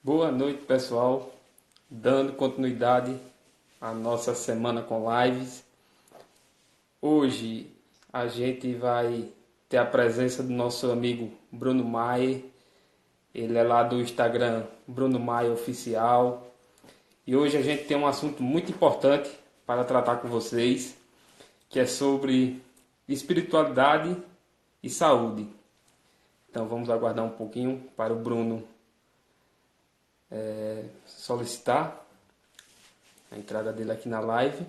Boa noite, pessoal. Dando continuidade à nossa semana com lives. Hoje a gente vai ter a presença do nosso amigo Bruno Maier. Ele é lá do Instagram Bruno Maier Oficial. E hoje a gente tem um assunto muito importante para tratar com vocês, que é sobre espiritualidade e saúde. Então vamos aguardar um pouquinho para o Bruno solicitar a entrada dele aqui na live.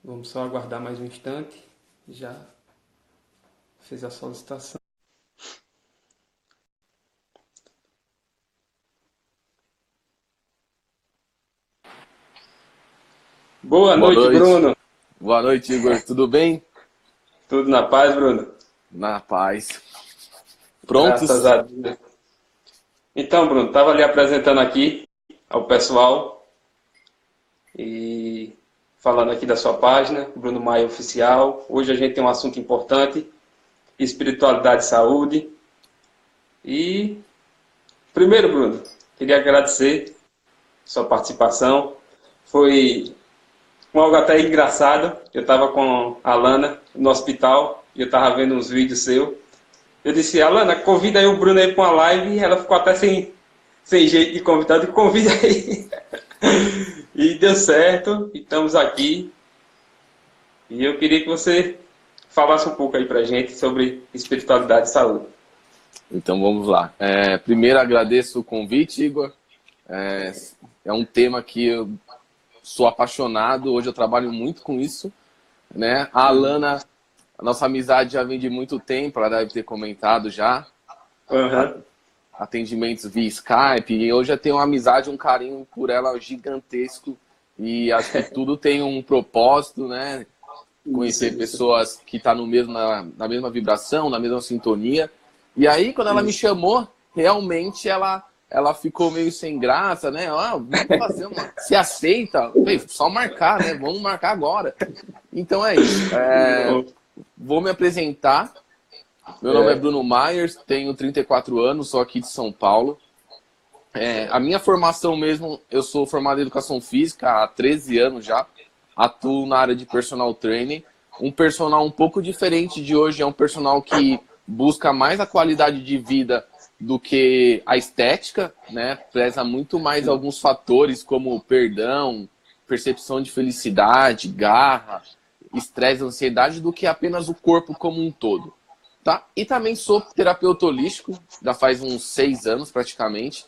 Vamos só aguardar mais um instante. Já fez a solicitação. Boa Boa noite, noite. Bruno. Boa noite, Igor. Tudo bem? Tudo na paz, Bruno? Na paz. Graças Prontos? a Deus. Então, Bruno, estava ali apresentando aqui ao pessoal e falando aqui da sua página, Bruno Maia Oficial. Hoje a gente tem um assunto importante, espiritualidade e saúde. E, primeiro, Bruno, queria agradecer sua participação. Foi algo até engraçado. Eu estava com a Alana no hospital e eu estava vendo uns vídeos seus. Eu disse, Alana, convida aí o Bruno aí para uma live. E ela ficou até sem jeito de convidar. Eu convida aí. E deu certo. E estamos aqui. E eu queria que você falasse um pouco aí para gente sobre espiritualidade e saúde. Então vamos lá. Primeiro agradeço o convite, Igor. É um tema que eu sou apaixonado. Hoje eu trabalho muito com isso, né? A Alana, a nossa amizade já vem de muito tempo. Ela deve ter comentado já. Uhum. Atendimentos via Skype. E hoje eu tenho uma amizade, um carinho por ela gigantesco. E acho que tudo tem um propósito, né? Conhecer pessoas que estão na mesma vibração, na mesma sintonia. E aí, quando ela me chamou, realmente ela ficou meio sem graça, né? Vamos fazer uma... Se aceita? Só marcar, né? Vamos marcar agora. Então é isso. Vou me apresentar. Meu nome é Bruno Maier, tenho 34 anos, sou aqui de São Paulo. A minha formação mesmo, eu sou formado em Educação Física há 13 anos já. Atuo na área de personal training. Um personal um pouco diferente de hoje, é um personal que busca mais a qualidade de vida do que a estética, né? Preza muito mais alguns fatores como perdão, percepção de felicidade, garra, estresse, ansiedade, do que apenas o corpo como um todo. Tá? E também sou terapeuta holístico, já faz uns 6 anos praticamente.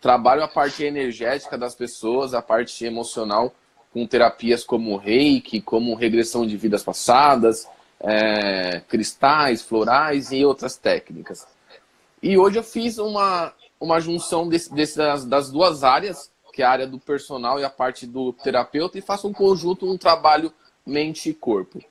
Trabalho a parte energética das pessoas, a parte emocional, com terapias como reiki, como regressão de vidas passadas, cristais, florais e outras técnicas. E hoje eu fiz uma junção das duas áreas, que é a área do personal e a parte do terapeuta, e faço um conjunto, um trabalho mente e corpo.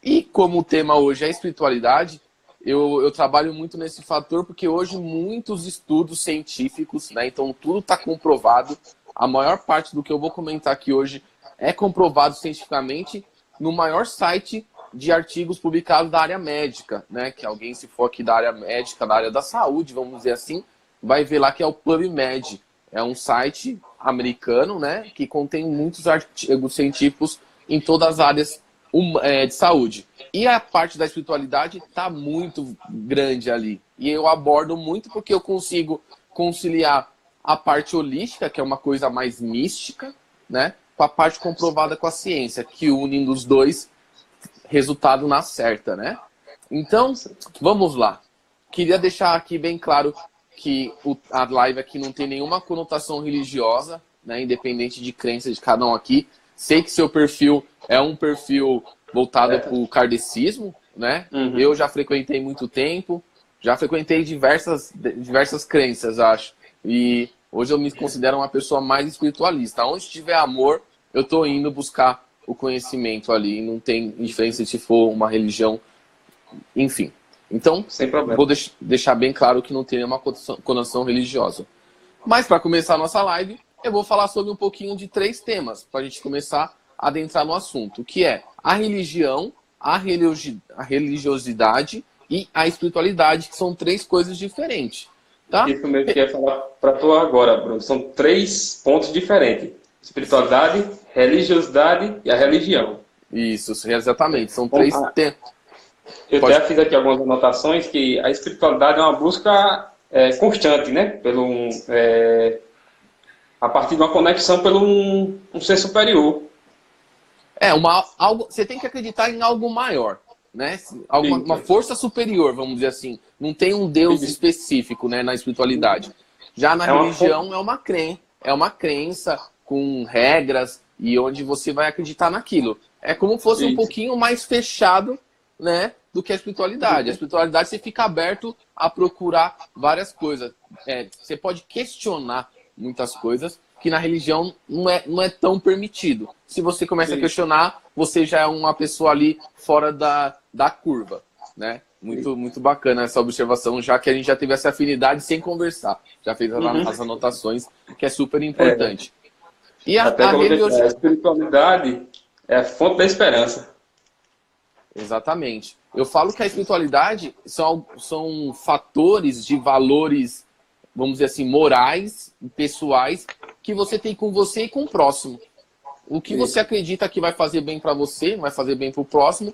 E como o tema hoje é espiritualidade, eu trabalho muito nesse fator, porque hoje muitos estudos científicos, né, então tudo está comprovado. A maior parte do que eu vou comentar aqui hoje é comprovado cientificamente no maior site de artigos publicados da área médica, né? Que alguém, se for aqui da área médica, da área da saúde, vamos dizer assim, vai ver lá que é o PubMed. É um site americano, né? Que contém muitos artigos científicos em todas as áreas de saúde. E a parte da espiritualidade está muito grande ali. E eu abordo muito porque eu consigo conciliar a parte holística, que é uma coisa mais mística, né? Com a parte comprovada com a ciência, que une os dois, resultado na certa, né? Então, vamos lá. Queria deixar aqui bem claro que a live aqui não tem nenhuma conotação religiosa, né? Independente de crença de cada um aqui. Sei que seu perfil é um perfil voltado para o kardecismo, né? Uhum. Eu já frequentei muito tempo, já frequentei diversas crenças, acho. E hoje eu me considero uma pessoa mais espiritualista. Onde tiver amor, eu estou indo buscar o conhecimento ali. Não tem diferença se for uma religião, enfim. Então, Sem problema. vou deixar bem claro que não tem nenhuma conotação religiosa. Mas para começar a nossa live, eu vou falar sobre um pouquinho de 3 temas, para a gente começar a adentrar no assunto, que é a religião, a religiosidade e a espiritualidade, que são 3 coisas diferentes. Tá? Isso mesmo que eu ia falar para tu agora, Bruno. São 3 pontos diferentes. Espiritualidade, religiosidade e a religião. Isso, exatamente. São 3 temas. Eu até fiz aqui algumas anotações que a espiritualidade é uma busca constante, né? A partir de uma conexão pelo um ser superior. Você tem que acreditar em algo maior, né? Uma força superior, vamos dizer assim. Não tem um Deus específico, né, na espiritualidade. Já na religião é uma crença com regras e onde você vai acreditar naquilo. É como se fosse um pouquinho mais fechado, né, do que a espiritualidade. A espiritualidade você fica aberto a procurar várias coisas. Você pode questionar muitas coisas que na religião não é tão permitido. Se você começa a questionar, você já é uma pessoa ali fora da curva, né? Muito bacana essa observação, já que a gente já teve essa afinidade sem conversar. Já fez as anotações, que é super importante. E a espiritualidade é a fonte da esperança. Exatamente. Eu falo que a espiritualidade são fatores de valores, vamos dizer assim, morais e pessoais que você tem com você e com o próximo. O que você acredita que vai fazer bem para você, vai fazer bem para o próximo,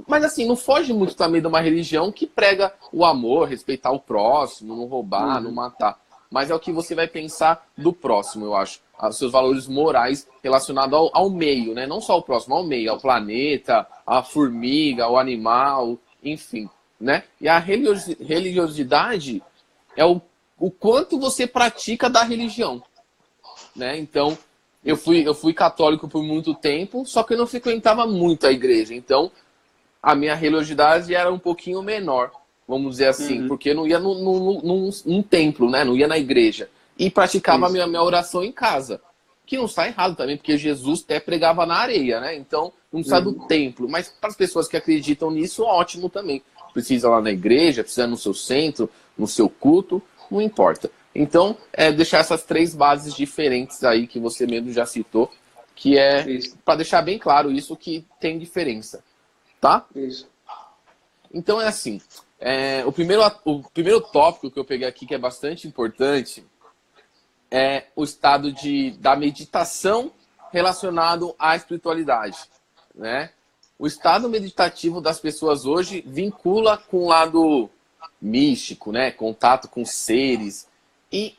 mas assim, não foge muito também de uma religião que prega o amor, respeitar o próximo, não roubar, não matar. Mas é o que você vai pensar do próximo, eu acho. Os seus valores morais relacionados ao meio, né? Não só ao próximo, ao meio, ao planeta, à formiga, ao animal, enfim, né? E a religiosidade é o quanto você pratica da religião, né? Então, eu fui católico por muito tempo, só que eu não frequentava muito a igreja. Então, a minha religiosidade era um pouquinho menor, vamos dizer assim, porque eu não ia num templo, né? Não ia na igreja. E praticava a minha oração em casa. Que não está errado também, porque Jesus até pregava na areia, né? Então, não precisa do templo. Mas para as pessoas que acreditam nisso, ótimo também. Precisa lá na igreja, precisa no seu centro, no seu culto, não importa. Então, deixar essas 3 bases diferentes aí que você mesmo já citou, que é para deixar bem claro isso que tem diferença. Tá? Isso. Então é assim, o primeiro tópico que eu peguei aqui que é bastante importante é o estado da meditação relacionado à espiritualidade, né? O estado meditativo das pessoas hoje vincula com o lado místico, né? Contato com seres, e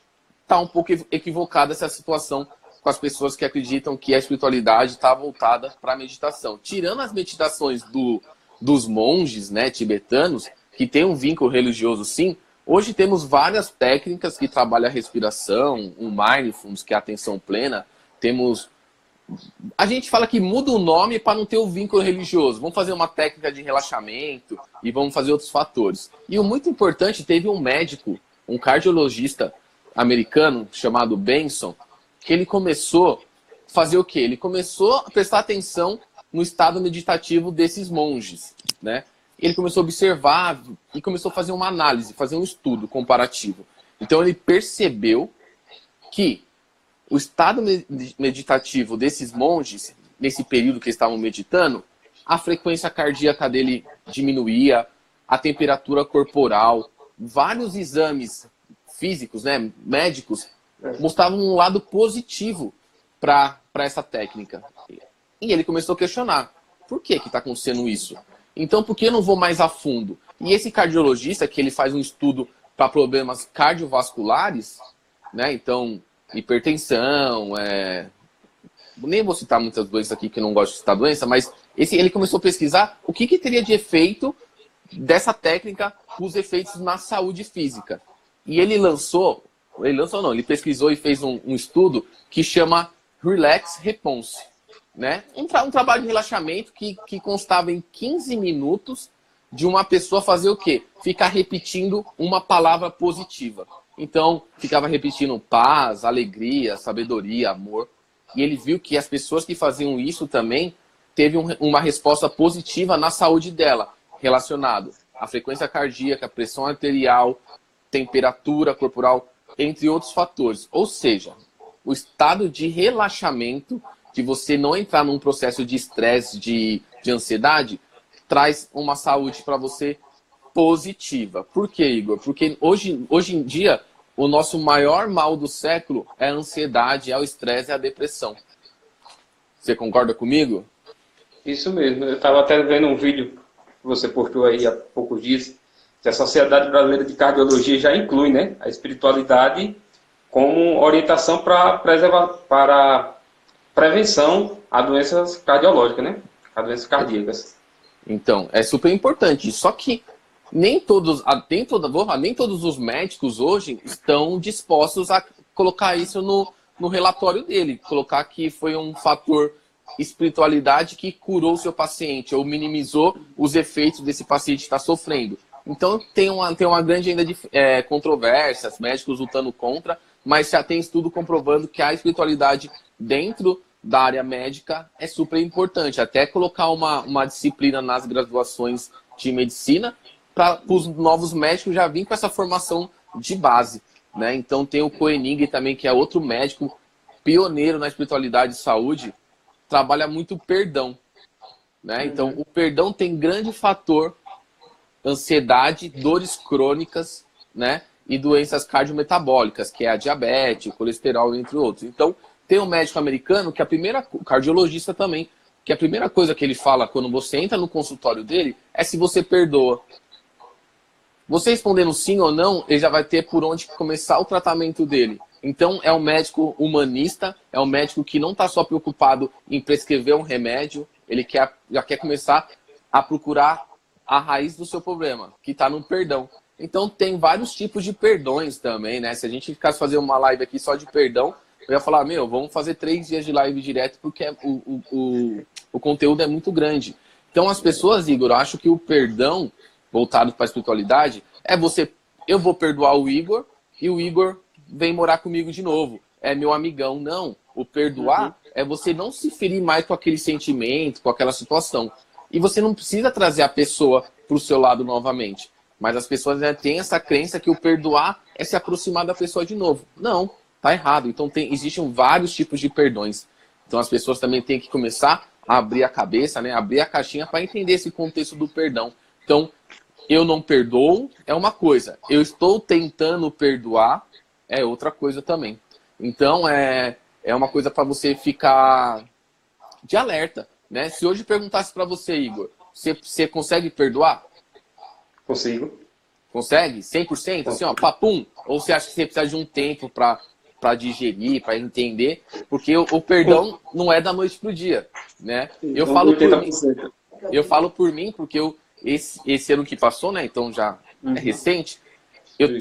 tá um pouco equivocada essa situação com as pessoas que acreditam que a espiritualidade está voltada para a meditação. Tirando as meditações dos monges, né, tibetanos, que tem um vínculo religioso sim, hoje temos várias técnicas que trabalham a respiração, o mindfulness, que é a atenção plena. A gente fala que muda o nome para não ter o vínculo religioso. Vamos fazer uma técnica de relaxamento e vamos fazer outros fatores. E o muito importante, teve um médico, um cardiologista americano chamado Benson, que ele começou a fazer o quê? Ele começou a prestar atenção no estado meditativo desses monges, né? Ele começou a observar e começou a fazer uma análise, fazer um estudo comparativo. Então ele percebeu que o estado meditativo desses monges, nesse período que eles estavam meditando, a frequência cardíaca dele diminuía, a temperatura corporal, vários exames físicos, né, médicos, mostravam um lado positivo para essa técnica. E ele começou a questionar, por que está acontecendo isso? Então, por que eu não vou mais a fundo? E esse cardiologista, que ele faz um estudo para problemas cardiovasculares, né, então, hipertensão, nem vou citar muitas doenças aqui, que eu não gosto de citar doença, mas ele começou a pesquisar o que teria de efeito dessa técnica, os efeitos na saúde física. E ele pesquisou e fez um estudo que chama Relax Response, né? Um trabalho de relaxamento que constava em 15 minutos de uma pessoa fazer o quê? Ficar repetindo uma palavra positiva. Então, ficava repetindo paz, alegria, sabedoria, amor. E ele viu que as pessoas que faziam isso também teve uma resposta positiva na saúde dela, relacionado à frequência cardíaca, pressão arterial, temperatura corporal, entre outros fatores. Ou seja, o estado de relaxamento, de você não entrar num processo de estresse, de ansiedade, traz uma saúde para você positiva. Por quê, Igor? Porque hoje em dia, o nosso maior mal do século é a ansiedade, é o estresse, é a depressão. Você concorda comigo? Isso mesmo. Eu estava até vendo um vídeo que você postou aí há poucos dias, que a Sociedade Brasileira de Cardiologia já inclui, né, a espiritualidade como orientação para prevenção a doenças cardiológicas, né? A doenças cardíacas. Então, é super importante. Só que nem todos os médicos hoje estão dispostos a colocar isso no relatório dele. Colocar que foi um fator espiritualidade que curou o seu paciente ou minimizou os efeitos desse paciente estar sofrendo. Então, tem uma grande ainda de controvérsias, médicos lutando contra, mas já tem estudo comprovando que a espiritualidade dentro da área médica é super importante. Até colocar uma disciplina nas graduações de medicina para os novos médicos já virem com essa formação de base, né? Então tem o Koenig também, que é outro médico pioneiro na espiritualidade e saúde, trabalha muito o perdão, né? Então o perdão tem grande fator ansiedade, dores crônicas, né? E doenças cardiometabólicas, que é a diabetes, o colesterol, entre outros. Então, tem um médico americano que cardiologista também, que a primeira coisa que ele fala quando você entra no consultório dele é se você perdoa. Você respondendo sim ou não, ele já vai ter por onde começar o tratamento dele. Então, é um médico humanista, é um médico que não está só preocupado em prescrever um remédio, ele já quer começar a procurar a raiz do seu problema, que está no perdão. Então, tem vários tipos de perdões também, né? Se a gente ficasse fazer uma live aqui só de perdão, eu ia falar, vamos fazer 3 dias de live direto, porque o conteúdo é muito grande. Então, as pessoas, Igor, eu acho que o perdão, voltado para a espiritualidade, eu vou perdoar o Igor, e o Igor vem morar comigo de novo. É meu amigão. Não. O perdoar é você não se ferir mais com aquele sentimento, com aquela situação. E você não precisa trazer a pessoa para o seu lado novamente. Mas as pessoas têm essa crença que o perdoar é se aproximar da pessoa de novo. Não. Tá errado. Então existem vários tipos de perdões. Então as pessoas também têm que começar a abrir a cabeça, né? Abrir a caixinha para entender esse contexto do perdão. Então, eu não perdoo é uma coisa. Eu estou tentando perdoar é outra coisa também. Então é uma coisa para você ficar de alerta, né? Se hoje perguntasse para você, Igor, você consegue perdoar? Consigo. Consegue? 100%? Assim, ó, papum? Ou você acha que você precisa de um tempo para digerir, para entender, porque o perdão não é da noite pro dia, né? Eu falo por mim porque esse ano que passou, né? Então já é recente. Eu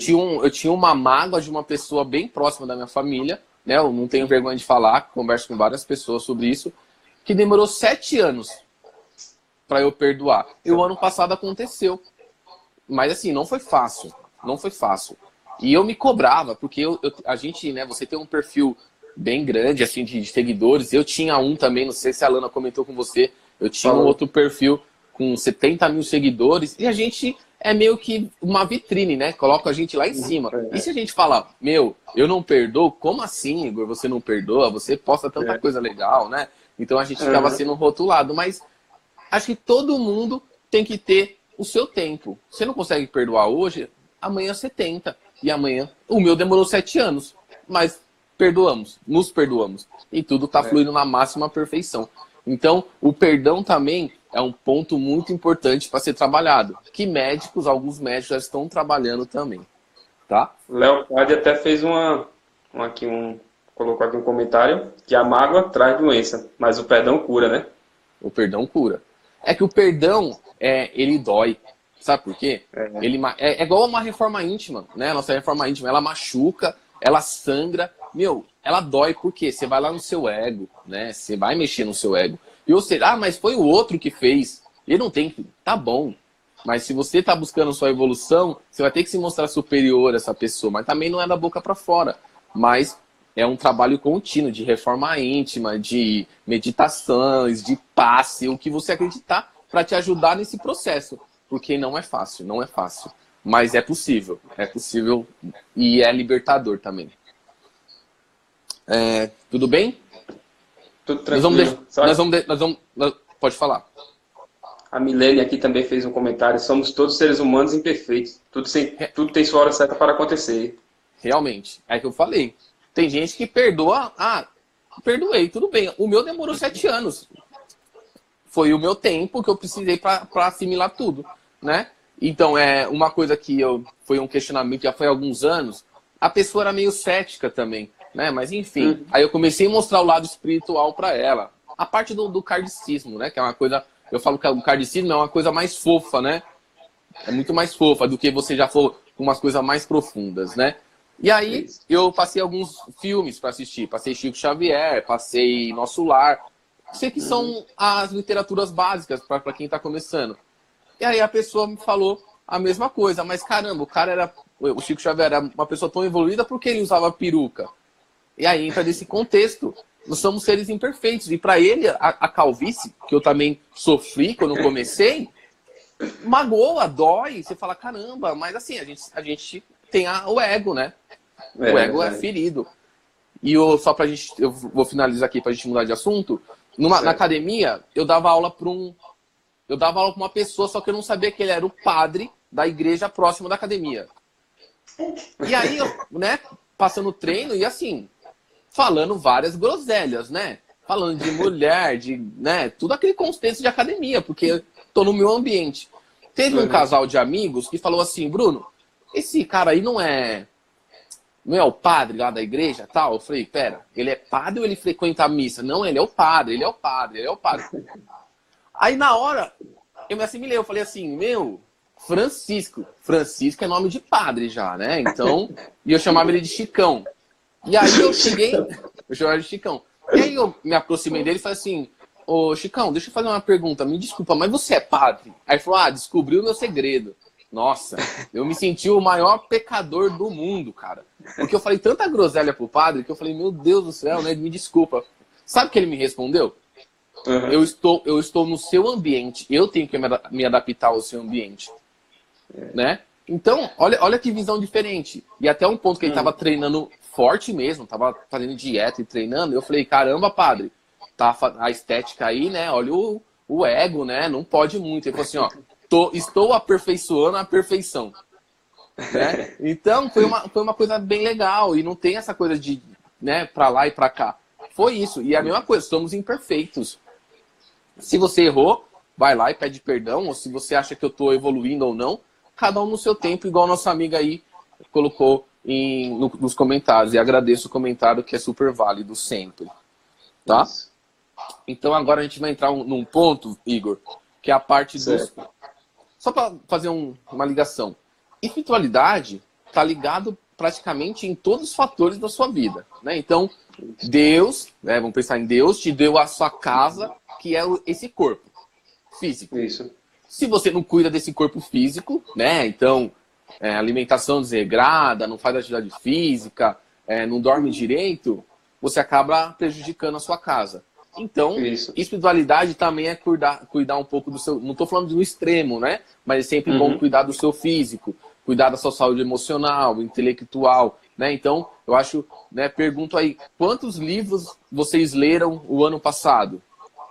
tinha uma mágoa de uma pessoa bem próxima da minha família, né? Eu não tenho vergonha de falar, converso com várias pessoas sobre isso, que demorou 7 anos para eu perdoar. E o ano passado aconteceu, mas assim não foi fácil, não foi fácil. E eu me cobrava, porque a gente, né, você tem um perfil bem grande, assim, de seguidores. Eu tinha um também, não sei se a Lana comentou com você, eu tinha um outro perfil com 70 mil seguidores, e a gente é meio que uma vitrine, né? Coloca a gente lá em cima. E se a gente fala, eu não perdoo, como assim, Igor, você não perdoa? Você posta tanta coisa legal, né? Então a gente ficava sendo rotulado, mas acho que todo mundo tem que ter o seu tempo. Você não consegue perdoar hoje, amanhã você tenta. E amanhã, o meu demorou 7 anos, mas nos perdoamos. E tudo está fluindo na máxima perfeição. Então, o perdão também é um ponto muito importante para ser trabalhado. Que alguns médicos já estão trabalhando também. Tá? Léo Pade até fez colocou aqui um comentário, que a mágoa traz doença, mas o perdão cura, né? O perdão cura. É que o perdão, ele dói. Sabe por quê? Ele é igual a uma reforma íntima, né? Nossa reforma íntima, ela machuca, ela sangra. Ela dói porque você vai lá no seu ego, né? Você vai mexer no seu ego. E você, mas foi o outro que fez. Ele não tem que... Tá bom. Mas se você tá buscando sua evolução, você vai ter que se mostrar superior a essa pessoa. Mas também não é da boca para fora. Mas é um trabalho contínuo de reforma íntima, de meditações, de passe, o que você acreditar para te ajudar nesse processo. Porque não é fácil, não é fácil. Mas é possível e é libertador também. Tudo bem? Tudo tranquilo. Pode falar. A Milene aqui também fez um comentário. Somos todos seres humanos imperfeitos. Tudo tem sua hora certa para acontecer. Realmente. É que eu falei. Tem gente que perdoa. Perdoei, tudo bem. O meu demorou 7 anos. Foi o meu tempo que eu precisei para assimilar tudo, né? Então, uma coisa que foi um questionamento já foi há alguns anos. A pessoa era meio cética também, né? Mas enfim, aí eu comecei a mostrar o lado espiritual para ela. A parte do kardecismo, né? Que é uma coisa, eu falo que o kardecismo é uma coisa mais fofa, né? É muito mais fofa do que você já for com umas coisas mais profundas, né? E aí eu passei alguns filmes para assistir. Passei Chico Xavier, passei Nosso Lar. Sei que são as literaturas básicas para quem está começando. E aí a pessoa me falou a mesma coisa, mas caramba, o Chico Xavier era uma pessoa tão evoluída porque ele usava peruca. E aí entra nesse contexto. Nós somos seres imperfeitos. E para ele, a calvície, que eu também sofri quando comecei, magoa, dói. Você fala, caramba, mas assim, a gente tem o ego, né? O ego é ferido. E eu vou finalizar aqui pra gente mudar de assunto. Na academia, eu dava aula para uma pessoa, só que eu não sabia que ele era o padre da igreja próxima da academia. E aí, né, passando o treino e assim, falando várias groselhas, né? Falando de mulher, né, tudo aquele contexto de academia, porque eu tô no meu ambiente. Teve um casal de amigos que falou assim, Bruno, esse cara aí não é o padre lá da igreja, tal? Eu falei, pera, ele é padre ou ele frequenta a missa? Não, ele é o padre. Aí na hora, eu me assimilei, eu falei assim, Francisco é nome de padre já, né? Então, e eu chamava ele de Chicão. E aí eu chamava de Chicão. E aí eu me aproximei dele e falei assim, ô Chicão, deixa eu fazer uma pergunta, me desculpa, mas você é padre? Aí ele falou, descobriu o meu segredo. Nossa, eu me senti o maior pecador do mundo, cara. Porque eu falei tanta groselha pro padre que eu falei, meu Deus do céu, né? Me desculpa. Sabe o que ele me respondeu? Eu estou no seu ambiente, eu tenho que me adaptar ao seu ambiente. Né? Então, olha que visão diferente. E até um ponto que ele estava treinando forte mesmo, estava fazendo dieta e treinando, eu falei, caramba, padre, tá a estética aí, né? Olha o ego, né? Não pode muito. Ele falou assim, ó, estou aperfeiçoando a perfeição. Né? Então, foi uma coisa bem legal. E não tem essa coisa de, né, pra lá e pra cá. Foi isso. E a mesma coisa, somos imperfeitos. Se você errou, vai lá e pede perdão. Ou se você acha que eu estou evoluindo ou não, cada um no seu tempo, igual a nossa amiga aí colocou nos comentários. E agradeço o comentário, que é super válido sempre. Tá? Isso. Então agora a gente vai entrar num ponto, Igor, que é a parte dos... Só para fazer uma ligação. Espiritualidade está ligado praticamente em todos os fatores da sua vida. Né? Então, Deus, né, vamos pensar em Deus, te deu a sua casa, que é esse corpo físico. Isso. Se você não cuida desse corpo físico, né? Então, alimentação desregrada, não faz atividade física, não dorme direito, você acaba prejudicando a sua casa. Então, espiritualidade também é cuidar um pouco do seu... Não estou falando do extremo, né? Mas é sempre bom cuidar do seu físico, cuidar da sua saúde emocional, intelectual, né? Então, eu acho, né? Pergunto aí, quantos livros vocês leram o ano passado?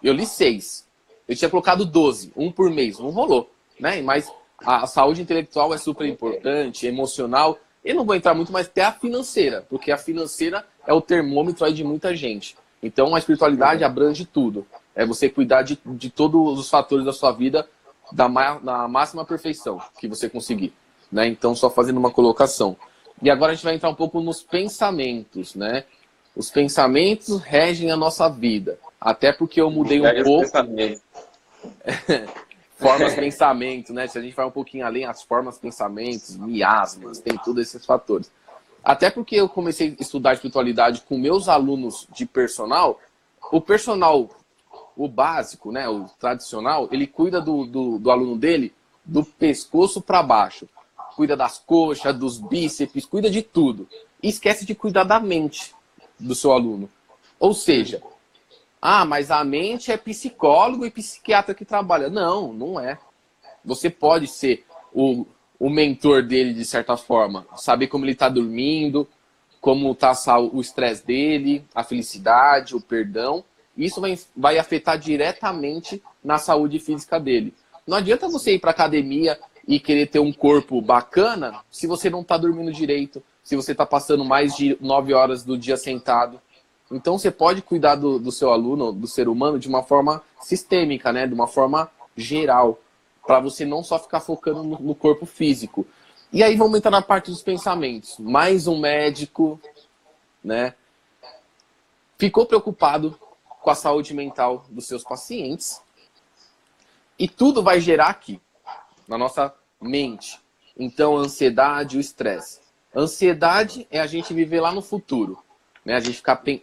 Eu li 6. Eu tinha colocado 12, um por mês, não rolou, né? Mas a saúde intelectual é super importante, emocional. Eu não vou entrar muito, mas até a financeira, porque a financeira é o termômetro aí de muita gente. Então, a espiritualidade abrange tudo. É você cuidar de todos os fatores da sua vida na máxima perfeição que você conseguir. Né? Então, só fazendo uma colocação. E agora a gente vai entrar um pouco nos pensamentos. Né? Os pensamentos regem a nossa vida. Até porque eu mudei um pouco... Formas, pensamento, né? Se a gente vai um pouquinho além, as formas, pensamentos, miasmas, tem todos esses fatores. Até porque eu comecei a estudar espiritualidade com meus alunos de personal. O personal, o básico, né, o tradicional, ele cuida do aluno dele do pescoço para baixo. Cuida das coxas, dos bíceps, cuida de tudo. E esquece de cuidar da mente do seu aluno. Ou seja, mas a mente é psicólogo e psiquiatra que trabalha. Não, não é. Você pode ser o mentor dele, de certa forma. Saber como ele está dormindo, como está o estresse dele, a felicidade, o perdão. Isso vai afetar diretamente na saúde física dele. Não adianta você ir para academia e querer ter um corpo bacana se você não está dormindo direito, se você está passando mais de 9 horas do dia sentado. Então você pode cuidar do seu aluno, do ser humano, de uma forma sistêmica, né? De uma forma geral, para você não só ficar focando no corpo físico. E aí vamos entrar na parte dos pensamentos. Mais um médico, né? Ficou preocupado com a saúde mental dos seus pacientes. E tudo vai gerar aqui, na nossa mente. Então, a ansiedade e o estresse. Ansiedade é a gente viver lá no futuro. Né?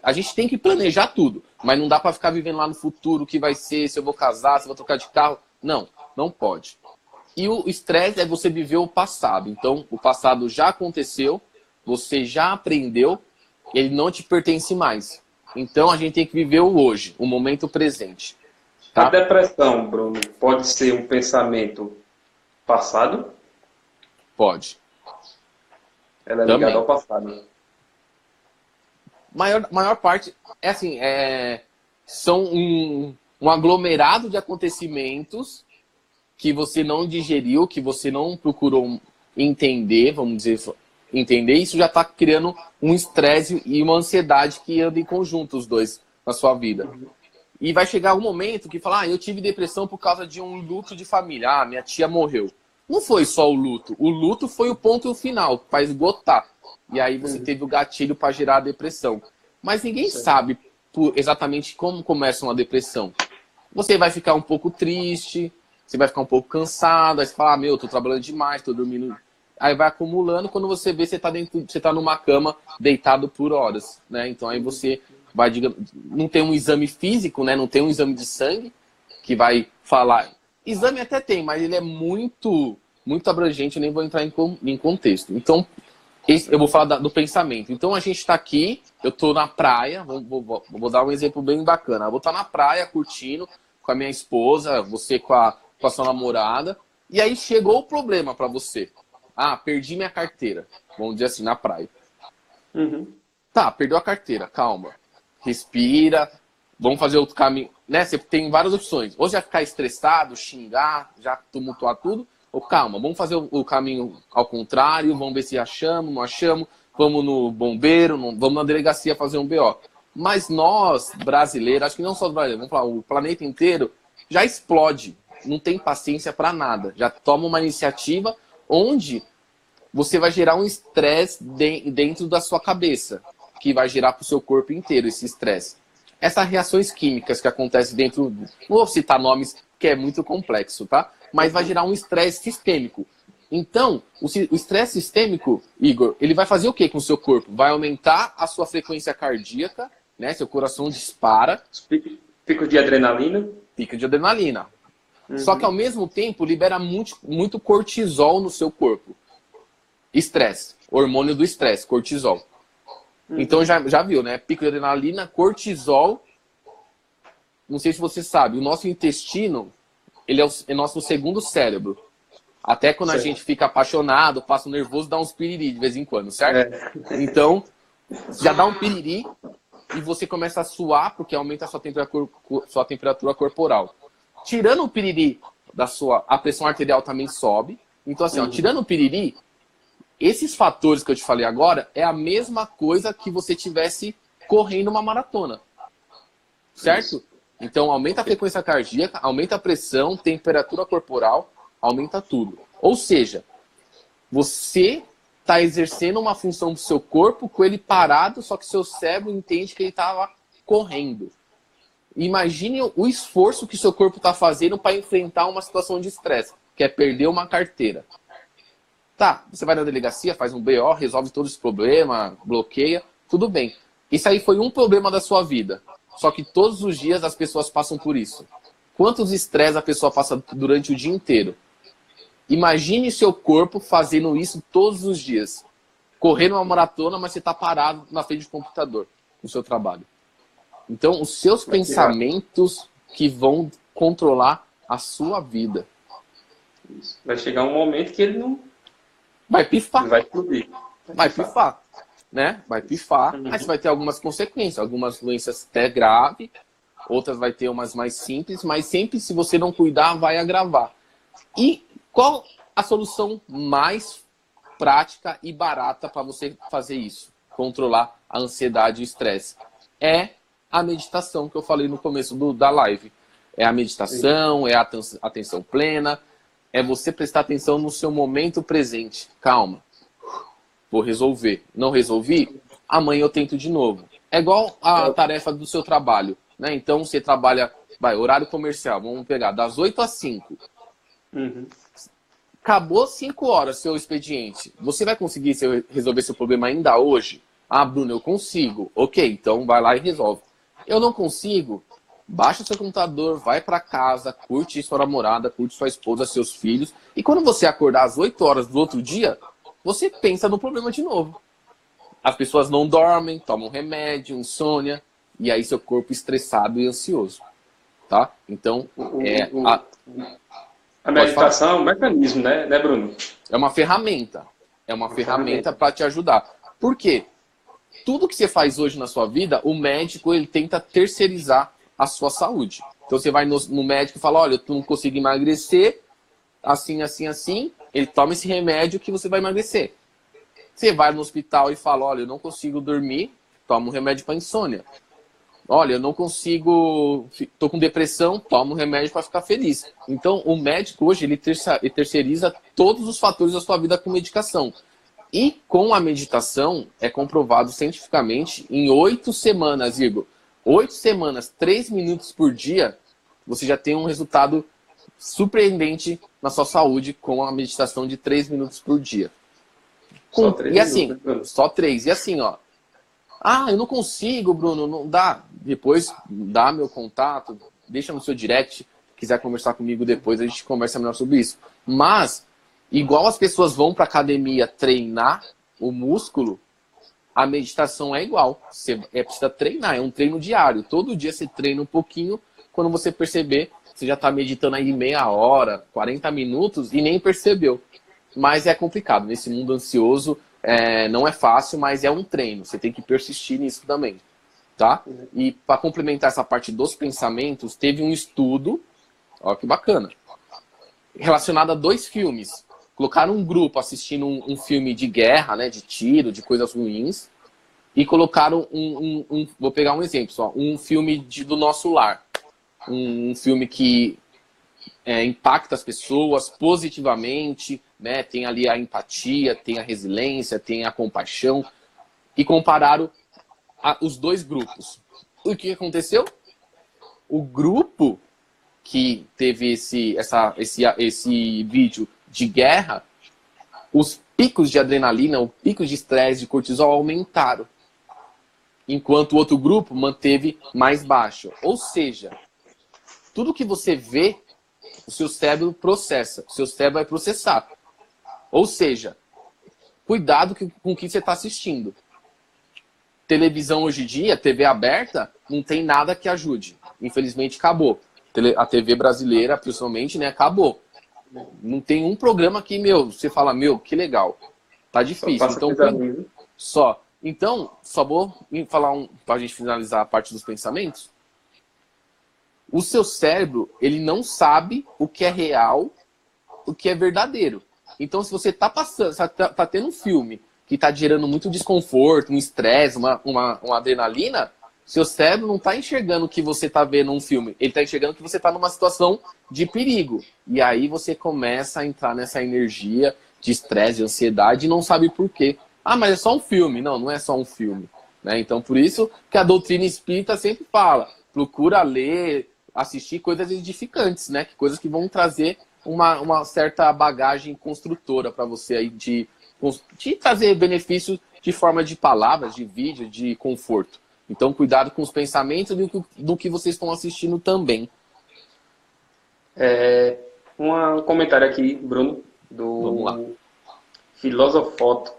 A gente tem que planejar tudo, mas não dá para ficar vivendo lá no futuro o que vai ser, se eu vou casar, se eu vou trocar de carro. Não, não pode. E o estresse é você viver o passado. Então, o passado já aconteceu, você já aprendeu, ele não te pertence mais. Então, a gente tem que viver o hoje, o momento presente. Tá? A depressão, Bruno, pode ser um pensamento passado? Pode. Ela é ligada ao passado. Maior parte, é assim, são um aglomerado de acontecimentos que você não digeriu, que você não procurou entender, vamos dizer, entender. Isso já está criando um estresse e uma ansiedade que andam em conjunto, os dois, na sua vida. E vai chegar um momento que fala, eu tive depressão por causa de um luto de família. Minha tia morreu. Não foi só o luto foi o ponto final, para esgotar. E aí você teve o gatilho para gerar a depressão. Mas ninguém sabe exatamente como começa uma depressão. Você vai ficar um pouco triste, você vai ficar um pouco cansado, aí você fala, tô trabalhando demais, tô dormindo. Aí vai acumulando, quando você vê, você tá numa cama deitado por horas, né? Então aí você vai, digamos, não tem um exame físico, né? Não tem um exame de sangue que vai falar. Exame até tem, mas ele é muito abrangente, eu nem vou entrar em contexto. Então, eu vou falar do pensamento. Então a gente está aqui, eu estou na praia, vou dar um exemplo bem bacana. Eu vou estar na praia curtindo com a minha esposa, você com a sua namorada, e aí chegou o problema para você. Perdi minha carteira, vamos dizer assim, na praia. Tá, perdeu a carteira, calma. Respira, vamos fazer outro caminho. Né? Você tem várias opções. Ou já ficar estressado, xingar, já tumultuar tudo, ou calma, vamos fazer o caminho ao contrário, vamos ver se achamos, não achamos, vamos no bombeiro, vamos na delegacia fazer um BO. Mas nós, brasileiros, acho que não só os brasileiros, vamos falar, o planeta inteiro já explode, não tem paciência para nada, já toma uma iniciativa onde você vai gerar um estresse dentro da sua cabeça, que vai gerar para o seu corpo inteiro esse estresse. Essas reações químicas que acontecem dentro, não vou citar nomes, que é muito complexo, tá? Mas vai gerar um estresse sistêmico. Então, o estresse sistêmico, Igor, ele vai fazer o que com o seu corpo? Vai aumentar a sua frequência cardíaca, né? Seu coração dispara. Pico de adrenalina. Pico de adrenalina. Só que, ao mesmo tempo, libera muito cortisol no seu corpo. Estresse. Hormônio do estresse, cortisol. Então, já viu, né? Pico de adrenalina, cortisol. Não sei se você sabe, o nosso intestino, ele é o nosso segundo cérebro. Até quando a gente fica apaixonado, passa um nervoso, dá uns piriri de vez em quando, certo? Então, já dá um piriri e você começa a suar, porque aumenta a sua temperatura corporal. Tirando o piriri a pressão arterial também sobe. Então, assim, tirando o piriri, esses fatores que eu te falei agora é a mesma coisa que você tivesse correndo uma maratona. Certo? Então, aumenta a frequência cardíaca, aumenta a pressão, temperatura corporal, aumenta tudo. Ou seja, você está exercendo uma função do seu corpo com ele parado, só que seu cérebro entende que ele estava correndo. Imagine o esforço que seu corpo está fazendo para enfrentar uma situação de estresse, que é perder uma carteira. Tá, você vai na delegacia, faz um BO, resolve todo esse problema, bloqueia, tudo bem. Isso aí foi um problema da sua vida. Só que todos os dias as pessoas passam por isso. Quantos estresses a pessoa passa durante o dia inteiro? Imagine seu corpo fazendo isso todos os dias. Correndo uma maratona, mas você está parado na frente do computador, no seu trabalho. Então, os seus pensamentos que vão controlar a sua vida. Vai chegar um momento que ele não... Vai pifar. Vai explodir. Vai pifar. né? Vai pifar, aí você vai ter algumas consequências, algumas doenças até graves, outras vai ter umas mais simples, mas sempre se você não cuidar, vai agravar. E qual a solução mais prática e barata para você fazer isso? Controlar a ansiedade e o estresse. É a meditação que eu falei no começo da live. É a meditação, é a atenção plena, é você prestar atenção no seu momento presente. Calma, vou resolver. Não resolvi? Amanhã eu tento de novo. É igual a tarefa do seu trabalho, né? Então você trabalha, horário comercial, vamos pegar das 8 às 5. Acabou 5 horas seu expediente. Você vai conseguir resolver seu problema ainda hoje? Ah, Bruno, eu consigo. Ok, então vai lá e resolve. Eu não consigo? Baixa seu computador, vai para casa, curte sua namorada, curte sua esposa, seus filhos. E quando você acordar às 8 horas do outro dia, você pensa no problema de novo. As pessoas não dormem, tomam remédio, insônia, e aí seu corpo estressado e ansioso. Tá? Então, a meditação é um mecanismo, né, Bruno? É uma ferramenta. É uma ferramenta para te ajudar. Por quê? Tudo que você faz hoje na sua vida, o médico ele tenta terceirizar a sua saúde. Então você vai no médico e fala, olha, tu não consigo emagrecer, assim, assim, assim, ele toma esse remédio que você vai emagrecer. Você vai no hospital e fala, olha, eu não consigo dormir, toma um remédio para insônia. Olha, eu não consigo, tô com depressão, toma um remédio para ficar feliz. Então o médico hoje ele terceiriza todos os fatores da sua vida com medicação. E com a meditação, é comprovado cientificamente, em 8 semanas, Igor, 8 semanas, 3 minutos por dia, você já tem um resultado surpreendente na sua saúde com a meditação de 3 minutos por dia. Só 3 e assim, minutos. só 3. E assim, ó. Ah, eu não consigo, Bruno, não dá. Depois dá meu contato, deixa no seu direct, quiser conversar comigo depois, a gente conversa melhor sobre isso. Mas, igual as pessoas vão para academia treinar o músculo, a meditação é igual. Você precisa treinar, é um treino diário. Todo dia você treina um pouquinho, quando você perceber, você já está meditando aí meia hora, 40 minutos e nem percebeu. Mas é complicado, nesse mundo ansioso, não é fácil, mas é um treino. Você tem que persistir nisso também, tá? E para complementar essa parte dos pensamentos, teve um estudo, ó que bacana, relacionado a 2 filmes. Colocaram um grupo assistindo um filme de guerra, né, de tiro, de coisas ruins, e colocaram vou pegar um exemplo só, um filme do Nosso Lar. Um filme que impacta as pessoas positivamente, né? Tem ali a empatia, tem a resiliência, tem a compaixão. E compararam os 2 grupos. O que aconteceu? O grupo que teve esse vídeo de guerra, os picos de adrenalina, os picos de estresse, de cortisol aumentaram. Enquanto o outro grupo manteve mais baixo. Ou seja, tudo que você vê, o seu cérebro processa. O seu cérebro vai processar. Ou seja, cuidado com o que você está assistindo. Televisão hoje em dia, TV aberta, não tem nada que ajude. Infelizmente, acabou. A TV brasileira, principalmente, né, acabou. Não tem um programa que, você fala, que legal. Tá difícil. Então, só vou falar para a gente finalizar a parte dos pensamentos. O seu cérebro, ele não sabe o que é real, o que é verdadeiro. Então, se você está passando, tá tendo um filme que está gerando muito desconforto, um estresse, uma adrenalina, seu cérebro não está enxergando que você está vendo um filme. Ele está enxergando que você está numa situação de perigo. E aí você começa a entrar nessa energia de estresse, de ansiedade e não sabe por quê. Ah, mas é só um filme. Não, não é só um filme. Né? Então, por isso que a doutrina espírita sempre fala, procura ler, assistir coisas edificantes, né? Coisas que vão trazer uma certa bagagem construtora para você aí de trazer benefícios de forma de palavras, de vídeo, de conforto. Então, cuidado com os pensamentos do que vocês estão assistindo também. Um comentário aqui, Bruno, Vamos lá. do Filosofoto.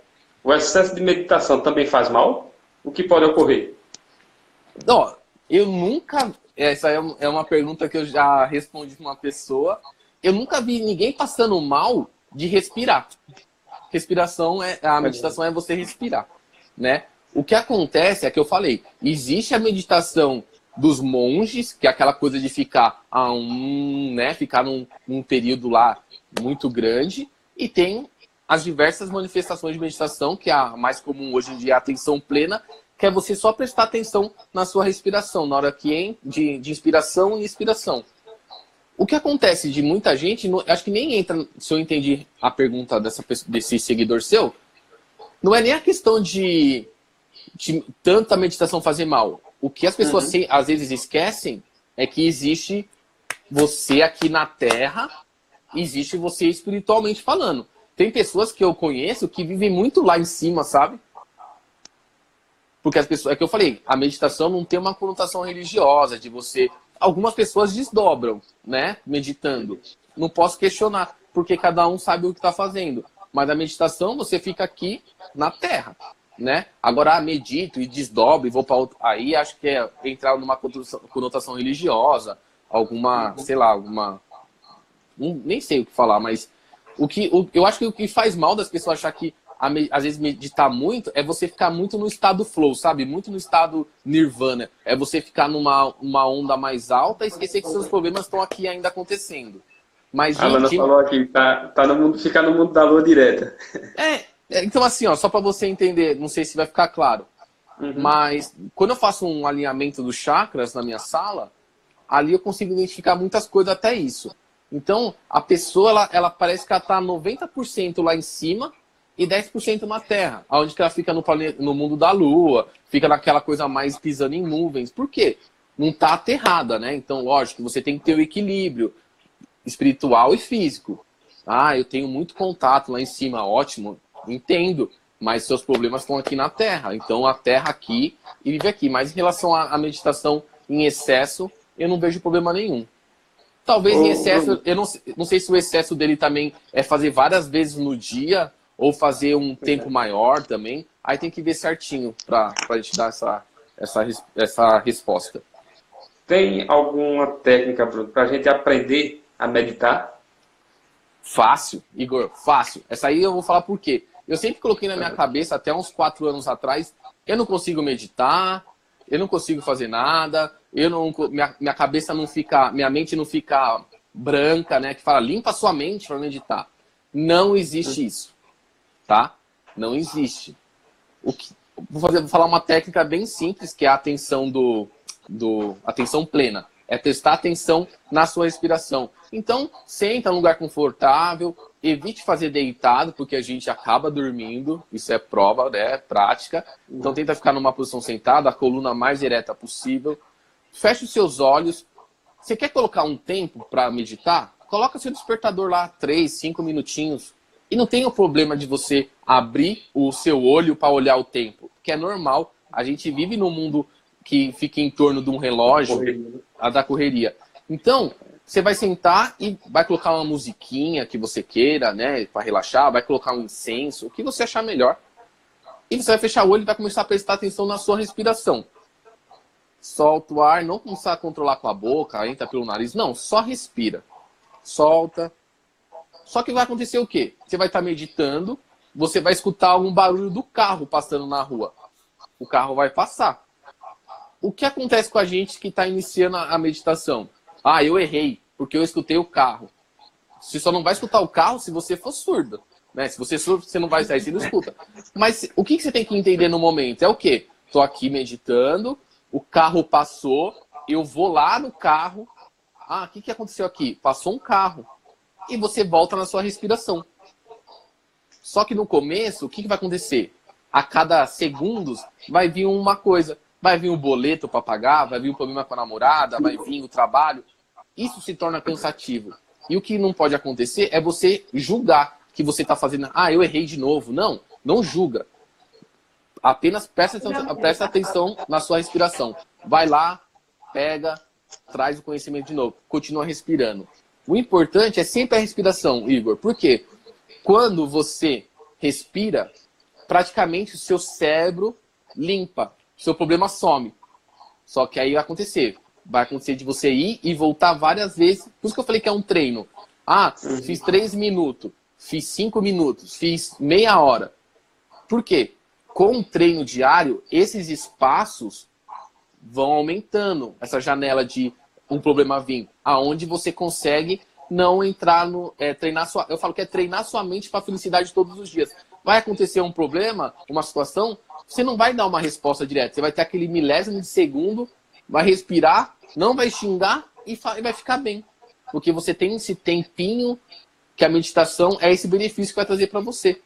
O excesso de meditação também faz mal? O que pode ocorrer? Não, eu nunca... Essa é uma pergunta que eu já respondi para uma pessoa. Eu nunca vi ninguém passando mal de respirar. A meditação é você respirar. né? O que acontece é que eu falei, existe a meditação dos monges, que é aquela coisa de ficar né? Ficar num período lá muito grande, e tem as diversas manifestações de meditação, que a mais comum hoje em dia é a atenção plena, que é você só prestar atenção na sua respiração, na hora que de inspiração e expiração. O que acontece de muita gente, acho que nem entra, se eu entendi a pergunta desse seguidor seu, não é nem a questão de tanta meditação fazer mal. O que as pessoas às vezes esquecem é que existe você aqui na Terra, existe você espiritualmente falando. Tem pessoas que eu conheço que vivem muito lá em cima, sabe? Porque as pessoas, é que eu falei, a meditação não tem uma conotação religiosa de você. Algumas pessoas desdobram, né? Meditando. Não posso questionar, porque cada um sabe o que está fazendo. Mas a meditação, você fica aqui na Terra, né? Agora, medito e desdobro e vou para outro. Aí acho que é entrar numa conotação religiosa, alguma, sei lá, nem sei o que falar, mas eu acho que o que faz mal das pessoas achar que às vezes meditar muito é você ficar muito no estado flow, sabe? Muito no estado nirvana. É você ficar numa onda mais alta e esquecer que seus problemas estão aqui ainda acontecendo. Mas A Lana falou aqui, tá no mundo, ficar no mundo da lua direta. Então assim, ó, só para você entender, não sei se vai ficar claro, mas quando eu faço um alinhamento dos chakras na minha sala, ali eu consigo identificar muitas coisas, até isso. Então, a pessoa, ela parece que ela tá 90% lá em cima e 10% na Terra, onde que ela fica no mundo da Lua, fica naquela coisa mais pisando em nuvens. Por quê? Não está aterrada, né? Então, lógico, você tem que ter o equilíbrio espiritual e físico. Ah, eu tenho muito contato lá em cima, ótimo, entendo, mas seus problemas estão aqui na Terra. Então, a Terra aqui e vive aqui. Mas em relação à meditação em excesso, eu não vejo problema nenhum. Talvez em excesso, eu não sei se o excesso dele também é fazer várias vezes no dia, ou fazer um tempo maior também. Aí tem que ver certinho para a gente dar essa resposta. Tem alguma técnica, Bruno, para a gente aprender a meditar? Fácil, Igor, fácil. Essa aí eu vou falar por quê. Eu sempre coloquei na minha cabeça, até uns 4 anos atrás, eu não consigo meditar, eu não consigo fazer nada, minha cabeça não fica, minha mente não fica branca, né? Que fala, limpa sua mente para meditar. Não existe isso. Tá? Não existe. Vou falar uma técnica bem simples, que é a atenção atenção plena. É prestar atenção na sua respiração. Então, senta num lugar confortável, evite fazer deitado, porque a gente acaba dormindo. Isso é prova, né? É prática. Então, tenta ficar numa posição sentada, a coluna mais ereta possível. Feche os seus olhos. Você quer colocar um tempo para meditar? Coloca seu despertador lá, 3, 5 minutinhos. E não tem o problema de você abrir o seu olho para olhar o tempo, que é normal. A gente vive num mundo que fica em torno de um relógio, da correria. Então, você vai sentar e vai colocar uma musiquinha que você queira, né, para relaxar, vai colocar um incenso, o que você achar melhor. E você vai fechar o olho e vai começar a prestar atenção na sua respiração. Solta o ar, não começar a controlar com a boca, entra pelo nariz, não, só respira. Solta. Só que vai acontecer o quê? Você vai estar meditando, você vai escutar algum barulho do carro passando na rua. O carro vai passar. O que acontece com a gente que está iniciando a meditação? Ah, eu errei, porque eu escutei o carro. Você só não vai escutar o carro se você for surdo. Né? Se você é surdo, você não vai sair, você não escuta. Mas o que você tem que entender no momento? É o quê? Estou aqui meditando, o carro passou, eu vou lá no carro. Ah, o que aconteceu aqui? Passou um carro. E você volta na sua respiração. Só que no começo, o que vai acontecer? A cada segundos vai vir uma coisa. Vai vir um boleto para pagar, vai vir um problema com a namorada, vai vir o trabalho. Isso se torna cansativo. E o que não pode acontecer é você julgar que você está fazendo. Ah, eu errei de novo. Não, não julga. Apenas presta atenção na sua respiração. Vai lá, pega, traz o conhecimento de novo. Continua respirando. O importante é sempre a respiração, Igor. Por quê? Quando você respira, praticamente o seu cérebro limpa. O seu problema some. Só que aí vai acontecer. Vai acontecer de você ir e voltar várias vezes. Por isso que eu falei que é um treino. Ah, fiz 3 minutos. Fiz 5 minutos. Fiz meia hora. Por quê? com o treino diário, esses espaços vão aumentando, essa janela de um problema vir, aonde você consegue não entrar no... treinar sua, eu falo que é treinar sua mente para a felicidade todos os dias. Vai acontecer um problema, uma situação, você não vai dar uma resposta direta. Você vai ter aquele milésimo de segundo, vai respirar, não vai xingar e vai ficar bem. Porque você tem esse tempinho que a meditação é esse benefício que vai trazer para você.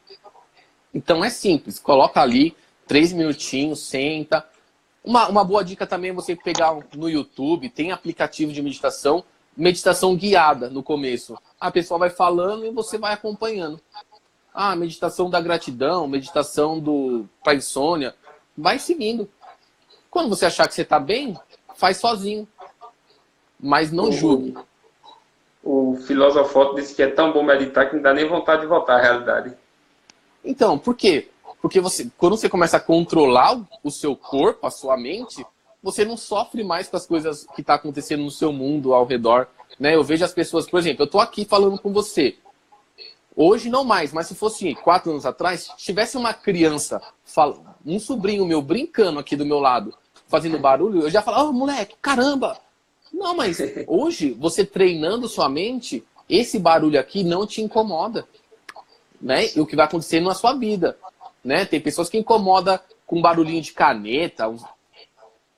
Então é simples, coloca ali 3 minutinhos, senta. Uma boa dica também é você pegar no YouTube, tem aplicativo de meditação guiada no começo. A pessoa vai falando e você vai acompanhando. Meditação da gratidão, meditação para insônia. Vai seguindo. Quando você achar que você está bem, faz sozinho. Mas não julgue. O filósofo disse que é tão bom meditar que não dá nem vontade de voltar à realidade. Então, por quê? Porque quando você começa a controlar o seu corpo, a sua mente, você não sofre mais com as coisas que estão acontecendo no seu mundo ao redor. Né? Eu vejo as pessoas, por exemplo, eu estou aqui falando com você. Hoje não mais, mas se fosse 4 anos atrás, tivesse uma criança, um sobrinho meu brincando aqui do meu lado, fazendo barulho, eu já falava, moleque, caramba! Não, mas hoje, você treinando sua mente, esse barulho aqui não te incomoda. Né? E o que vai acontecer na sua vida. Né? Tem pessoas que incomodam com barulhinho de caneta,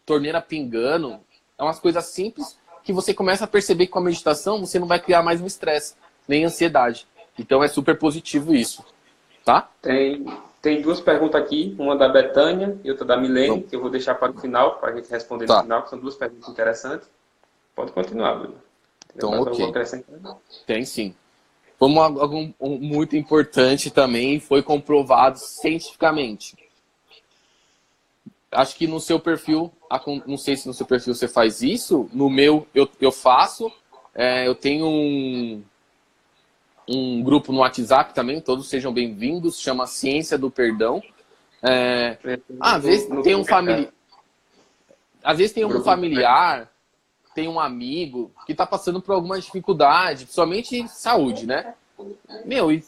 torneira pingando. É umas coisas simples que você começa a perceber que com a meditação você não vai criar mais um estresse, nem ansiedade. Então é super positivo isso. Tá? Tem 2 perguntas aqui, uma da Betânia e outra da Milene, que eu vou deixar para o final, para a gente responder no final, que são 2 perguntas interessantes. Pode continuar, Bruno. Então, ok. Tem sim. Como algo muito importante também, foi comprovado cientificamente. Acho que no seu perfil, não sei se no seu perfil você faz isso, no meu eu faço. Eu tenho um grupo no WhatsApp também, todos sejam bem-vindos, chama Ciência do Perdão. Às vezes tem um familiar. Às vezes tem um familiar, tem um amigo que está passando por alguma dificuldade, principalmente saúde, né?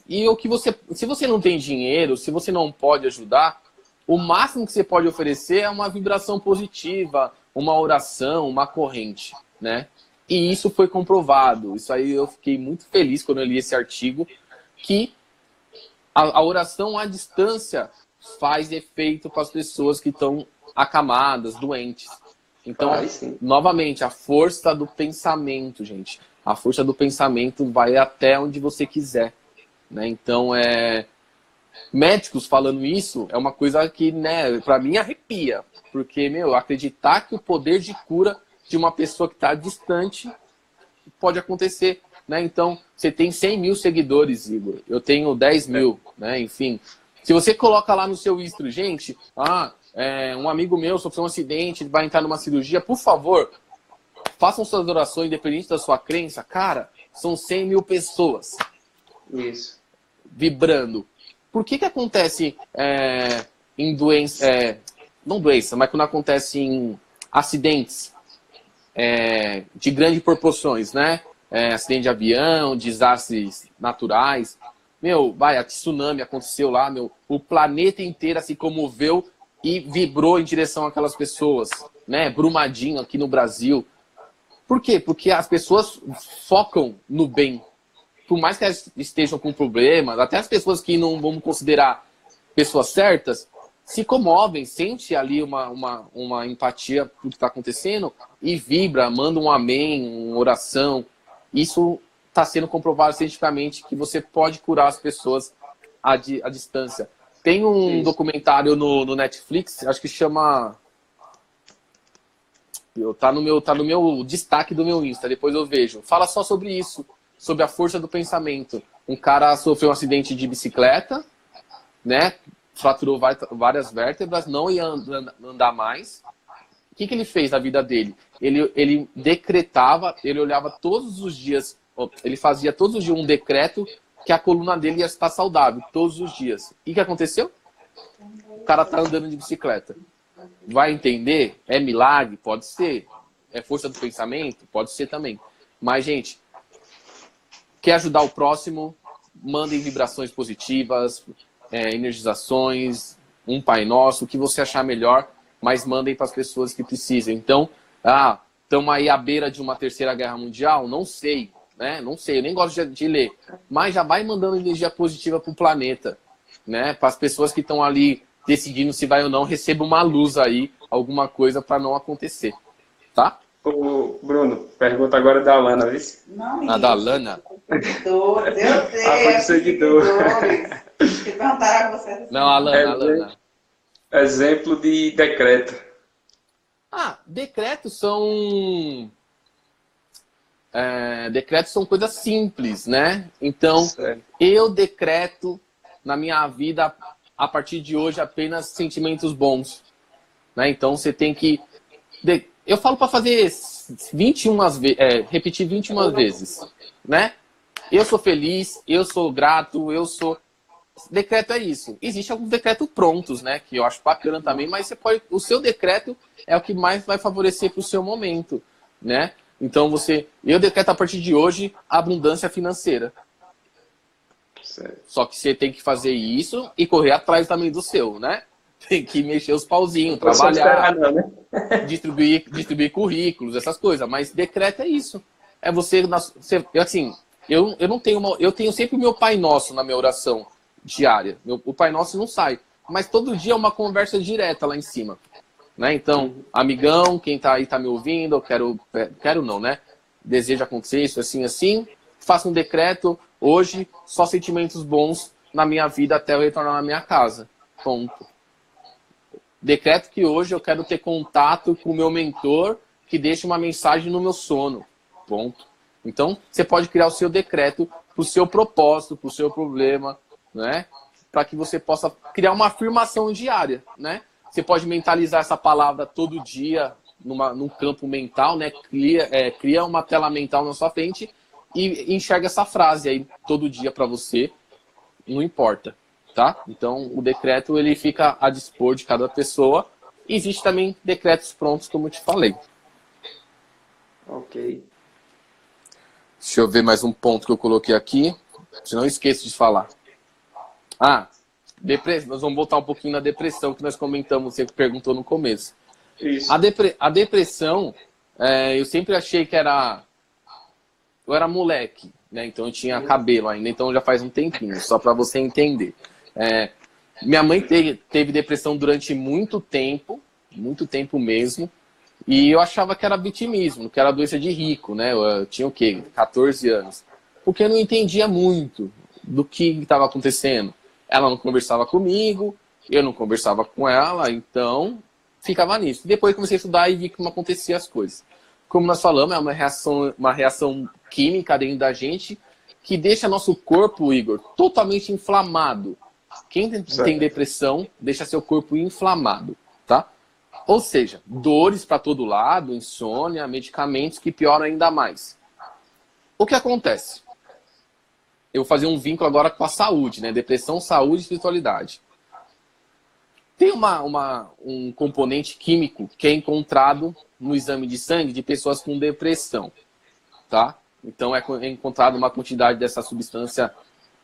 E o que se você não tem dinheiro, se você não pode ajudar, o máximo que você pode oferecer é uma vibração positiva, uma oração, uma corrente, né? E isso foi comprovado. Isso aí eu fiquei muito feliz quando eu li esse artigo, que a oração à distância faz efeito para as pessoas que estão acamadas, doentes. Então, novamente, a força do pensamento, gente. A força do pensamento vai até onde você quiser. Né? Então, médicos falando isso é uma coisa que, né, para mim arrepia. Porque, acreditar que o poder de cura de uma pessoa que está distante pode acontecer. Né? Então, você tem 100 mil seguidores, Igor. Eu tenho 10 mil. Né? Enfim, se você coloca lá no seu history, gente, um amigo meu sofreu um acidente, ele vai entrar numa cirurgia, por favor, façam suas orações, independente da sua crença. Cara, são 100 mil pessoas. Isso. Vibrando. Por que acontece em doença, não doença, mas quando acontece em acidentes de grandes proporções, né? Acidente de avião, desastres naturais. A tsunami aconteceu lá, o planeta inteiro se comoveu e vibrou em direção àquelas pessoas, né? Brumadinho aqui no Brasil. Por quê? Porque as pessoas focam no bem. Por mais que elas estejam com problemas, até as pessoas que não vamos considerar pessoas certas, se comovem, sente ali uma empatia por que está acontecendo e vibra, manda um amém, uma oração. Isso está sendo comprovado cientificamente que você pode curar as pessoas à distância. Tem um documentário no Netflix, acho que chama... Tá no meu destaque do meu Insta, depois eu vejo. Fala só sobre isso, sobre a força do pensamento. Um cara sofreu um acidente de bicicleta, né? Fraturou várias vértebras, não ia andar mais. O que ele fez na vida dele? Ele decretava, ele olhava todos os dias, ele fazia todos os dias um decreto que a coluna dele ia estar saudável, todos os dias. E o que aconteceu? O cara tá andando de bicicleta. Vai entender? É milagre? Pode ser. É força do pensamento? Pode ser também. Mas, gente, quer ajudar o próximo? Mandem vibrações positivas, energizações, um Pai Nosso, o que você achar melhor, mas mandem para as pessoas que precisam. Então, estamos aí à beira de uma terceira guerra mundial? Não sei, né? Não sei, eu nem gosto de ler. Mas já vai mandando energia positiva para o planeta, né? Para as pessoas que estão ali decidindo se vai ou não, receba uma luz aí, alguma coisa para não acontecer, tá? Ô, Bruno, pergunta agora da Alana, viu? Não, A da Lana? seguidor, eu sei. Foi de seguidor. Que perguntaram a você. Não, a Lana. Exemplo de decreto. Decretos são... decretos são coisas simples, né? Então, Certo. eu decreto na minha vida, a partir de hoje, apenas sentimentos bons. Né? Então, você tem que... Eu falo para fazer 21 repetir 21 vezes. Né? Eu sou feliz, eu sou grato, eu sou... Decreto é isso. Existem alguns decretos prontos, né? Que eu acho bacana também, mas você pode... o seu decreto é o que mais vai favorecer para o seu momento, né? Então eu decreto a partir de hoje abundância financeira. Certo. Só que você tem que fazer isso e correr atrás também do seu, né? Tem que mexer os pauzinhos, trabalhar, Não, né? distribuir currículos, essas coisas. Mas decreto é isso. É você assim, eu não tenho eu tenho sempre o meu Pai Nosso na minha oração diária. O Pai Nosso não sai, mas todo dia é uma conversa direta lá em cima, né? Então, amigão, quem tá aí tá me ouvindo, eu quero não, né? Desejo acontecer isso assim, assim. Faça um decreto hoje, só sentimentos bons na minha vida até eu retornar na minha casa. Ponto. Decreto que hoje eu quero ter contato com o meu mentor que deixe uma mensagem no meu sono. Ponto. Então, você pode criar o seu decreto para o seu propósito, para o seu problema, né? Para que você possa criar uma afirmação diária, né? Você pode mentalizar essa palavra todo dia num campo mental, né? Cria uma tela mental na sua frente e enxerga essa frase aí todo dia para você, não importa, tá? Então, o decreto ele fica a dispor de cada pessoa. Existe também decretos prontos, como eu te falei. Ok. Deixa eu ver mais um ponto que eu coloquei aqui. Senão eu esqueço de falar. Nós vamos voltar um pouquinho na depressão que nós comentamos, você perguntou no começo. Isso. A depressão, eu sempre achei que era... Eu era moleque, né? Então eu tinha cabelo ainda, então já faz um tempinho, só para você entender. Minha mãe teve depressão durante muito tempo mesmo, e eu achava que era vitimismo, que era doença de rico, né? Eu tinha o quê? 14 anos. Porque eu não entendia muito do que estava acontecendo. Ela não conversava comigo, eu não conversava com ela, então ficava nisso. Depois comecei a estudar e vi como acontecia as coisas. Como nós falamos, é uma reação química dentro da gente que deixa nosso corpo, Igor, totalmente inflamado. Quem tem depressão deixa seu corpo inflamado, tá? Ou seja, dores para todo lado, insônia, medicamentos que pioram ainda mais. O que acontece? Eu vou fazer um vínculo agora com a saúde, né? Depressão, saúde e espiritualidade. Tem um componente químico que é encontrado no exame de sangue de pessoas com depressão, tá? Então é encontrado uma quantidade dessa substância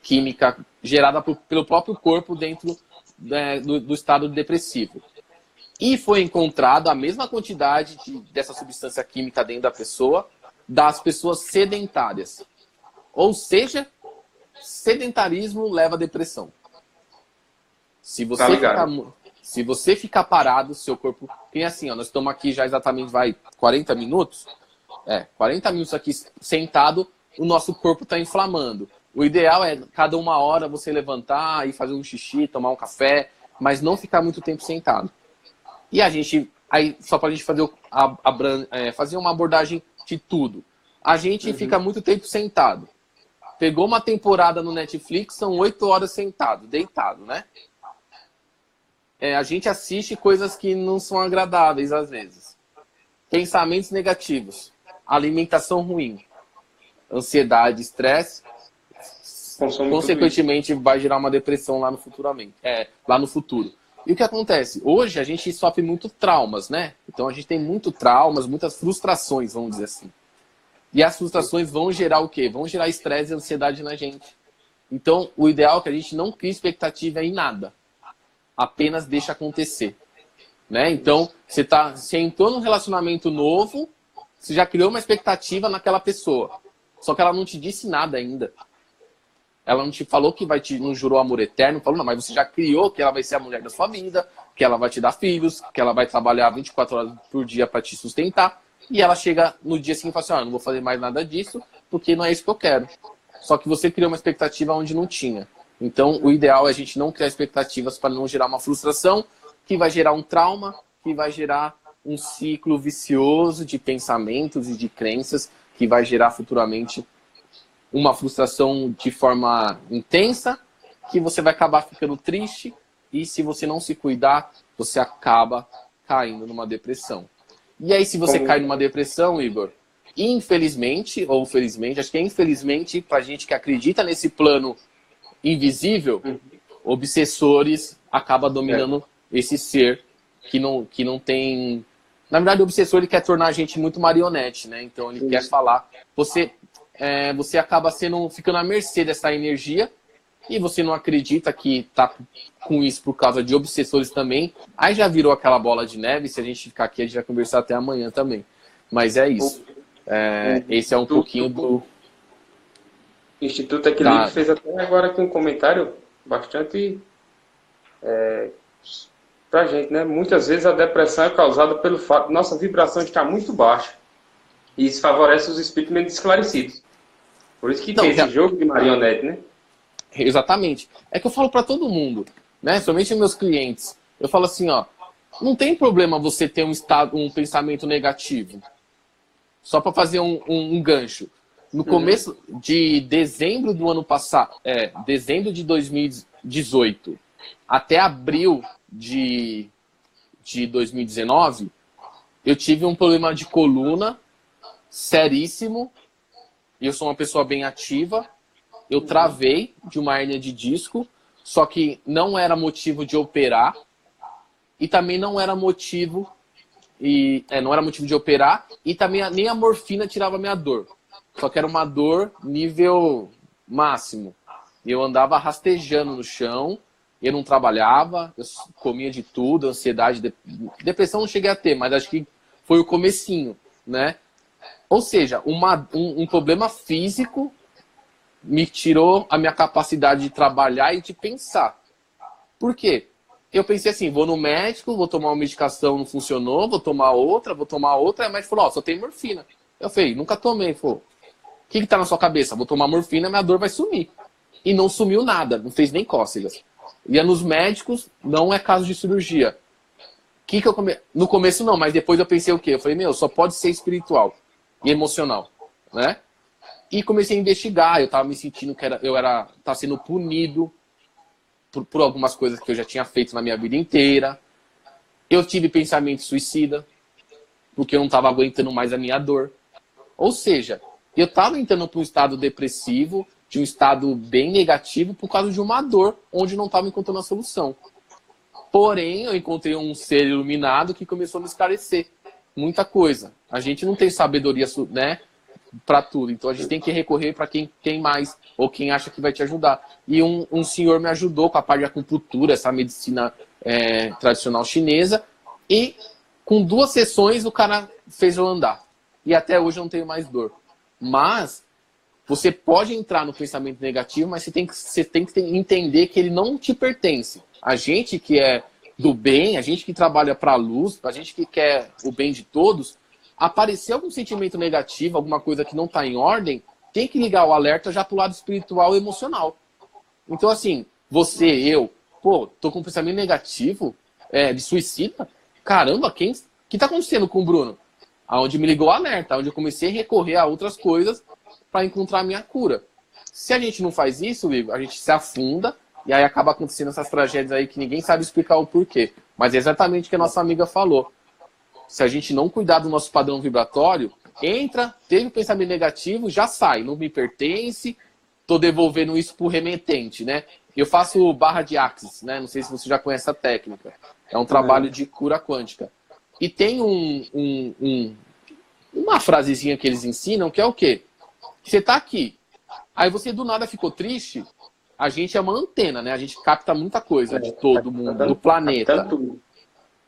química gerada pelo próprio corpo dentro do estado depressivo. E foi encontrado a mesma quantidade dessa substância química dentro da pessoa, das pessoas sedentárias. Ou seja, sedentarismo leva à depressão. Se você ficar parado, seu corpo... Tem assim, ó, nós estamos aqui já exatamente, 40 minutos? 40 minutos aqui sentado, o nosso corpo está inflamando. O ideal é, cada 1 hora, você levantar e fazer um xixi, tomar um café, mas não ficar muito tempo sentado. E a gente, aí só para a gente fazer, fazer uma abordagem de tudo. A gente fica muito tempo sentado. Pegou uma temporada no Netflix, são 8 horas sentado, deitado, né? A gente assiste coisas que não são agradáveis às vezes. Pensamentos negativos, alimentação ruim, ansiedade, estresse, consequentemente vai gerar uma depressão lá no futuro. E o que acontece? Hoje a gente sofre muito traumas, né? Então a gente tem muito traumas, muitas frustrações, vamos dizer assim. E as frustrações vão gerar o quê? Vão gerar estresse e ansiedade na gente. Então o ideal é que a gente não crie expectativa em nada. apenas deixa acontecer. Né? Então, você entrou num relacionamento novo, você já criou uma expectativa naquela pessoa. Só que ela não te disse nada ainda. Ela não te falou que não jurou amor eterno, falou, não, mas você já criou que ela vai ser a mulher da sua vida, que ela vai te dar filhos, que ela vai trabalhar 24 horas por dia para te sustentar. E ela chega no dia seguinte e fala assim, não vou fazer mais nada disso, porque não é isso que eu quero. Só que você criou uma expectativa onde não tinha. Então, o ideal é a gente não criar expectativas para não gerar uma frustração, que vai gerar um trauma, que vai gerar um ciclo vicioso de pensamentos e de crenças, que vai gerar futuramente uma frustração de forma intensa, que você vai acabar ficando triste, e se você não se cuidar, você acaba caindo numa depressão. E aí, se você cai numa depressão, Igor, infelizmente, ou felizmente, acho que é infelizmente, pra gente que acredita nesse plano invisível, obsessores acabam dominando esse ser que não tem... Na verdade, o obsessor ele quer tornar a gente muito marionete, né? Então, ele quer falar... Você acaba ficando à mercê dessa energia e você não acredita que tá com isso por causa de obsessores também. Aí já virou aquela bola de neve. Se a gente ficar aqui, a gente vai conversar até amanhã também. Mas é isso. Esse é um pouquinho do... O Instituto Equilíbrio fez até agora aqui um comentário bastante pra gente, né? Muitas vezes a depressão é causada pelo fato de nossa vibração estar muito baixa. E isso favorece os espíritos menos esclarecidos. Por isso que tem esse jogo de marionete, né? Exatamente. É que eu falo para todo mundo, né? Somente meus clientes. Eu falo assim, ó, não tem problema você ter um pensamento negativo. Só para fazer um gancho. No começo de dezembro do ano passado, dezembro de 2018, até abril de 2019, eu tive um problema de coluna seríssimo. Eu sou uma pessoa bem ativa. Eu travei de uma hérnia de disco, só que não era motivo de operar e também não era motivo de operar e também nem a morfina tirava a minha dor. Só que era uma dor nível máximo. Eu andava rastejando no chão, eu não trabalhava, eu comia de tudo, ansiedade, depressão não cheguei a ter, mas acho que foi o comecinho, né? Ou seja, um problema físico me tirou a minha capacidade de trabalhar e de pensar. Por quê? Eu pensei assim, vou no médico, vou tomar uma medicação, não funcionou, vou tomar outra, aí o médico falou, só tem morfina. Eu falei, nunca tomei. Falei, o que tá na sua cabeça? Vou tomar morfina, minha dor vai sumir. E não sumiu nada, não fez nem cócegas. Ia nos médicos, não é caso de cirurgia. No começo não, mas depois eu pensei o quê? Eu falei, só pode ser espiritual e emocional, né? E comecei a investigar, eu tava me sentindo que tava sendo punido por algumas coisas que eu já tinha feito na minha vida inteira. Eu tive pensamento suicida, porque eu não tava aguentando mais a minha dor. Ou seja, eu tava entrando para um estado depressivo, de um estado bem negativo, por causa de uma dor, onde não tava encontrando a solução. Porém, eu encontrei um ser iluminado que começou a me esclarecer muita coisa. A gente não tem sabedoria, né, para tudo. Então a gente tem que recorrer para quem tem mais ou quem acha que vai te ajudar. E um senhor me ajudou com a parte de acupuntura, essa medicina tradicional chinesa. E com 2 sessões o cara fez eu andar. E até hoje eu não tenho mais dor. Mas você pode entrar no pensamento negativo, mas você tem que entender que ele não te pertence. A gente que é do bem, a gente que trabalha para a luz, a gente que quer o bem de todos, aparecer algum sentimento negativo, alguma coisa que não está em ordem, tem que ligar o alerta já para o lado espiritual e emocional. Então, assim, eu, tô com um pensamento negativo, de suicida, caramba, o que está acontecendo com o Bruno? Aonde me ligou o alerta, onde eu comecei a recorrer a outras coisas para encontrar a minha cura. Se a gente não faz isso, Igor, a gente se afunda e aí acaba acontecendo essas tragédias aí que ninguém sabe explicar o porquê. Mas é exatamente o que a nossa amiga falou. Se a gente não cuidar do nosso padrão vibratório, teve um pensamento negativo, já sai, não me pertence, tô devolvendo isso pro remetente, né? Eu faço barra de Axis, né? Não sei se você já conhece a técnica. É um trabalho de cura quântica. E tem uma frasezinha que eles ensinam, que é o quê? Você tá aqui, aí você do nada ficou triste, a gente é uma antena, né? A gente capta muita coisa de todo mundo, do planeta. Tanto...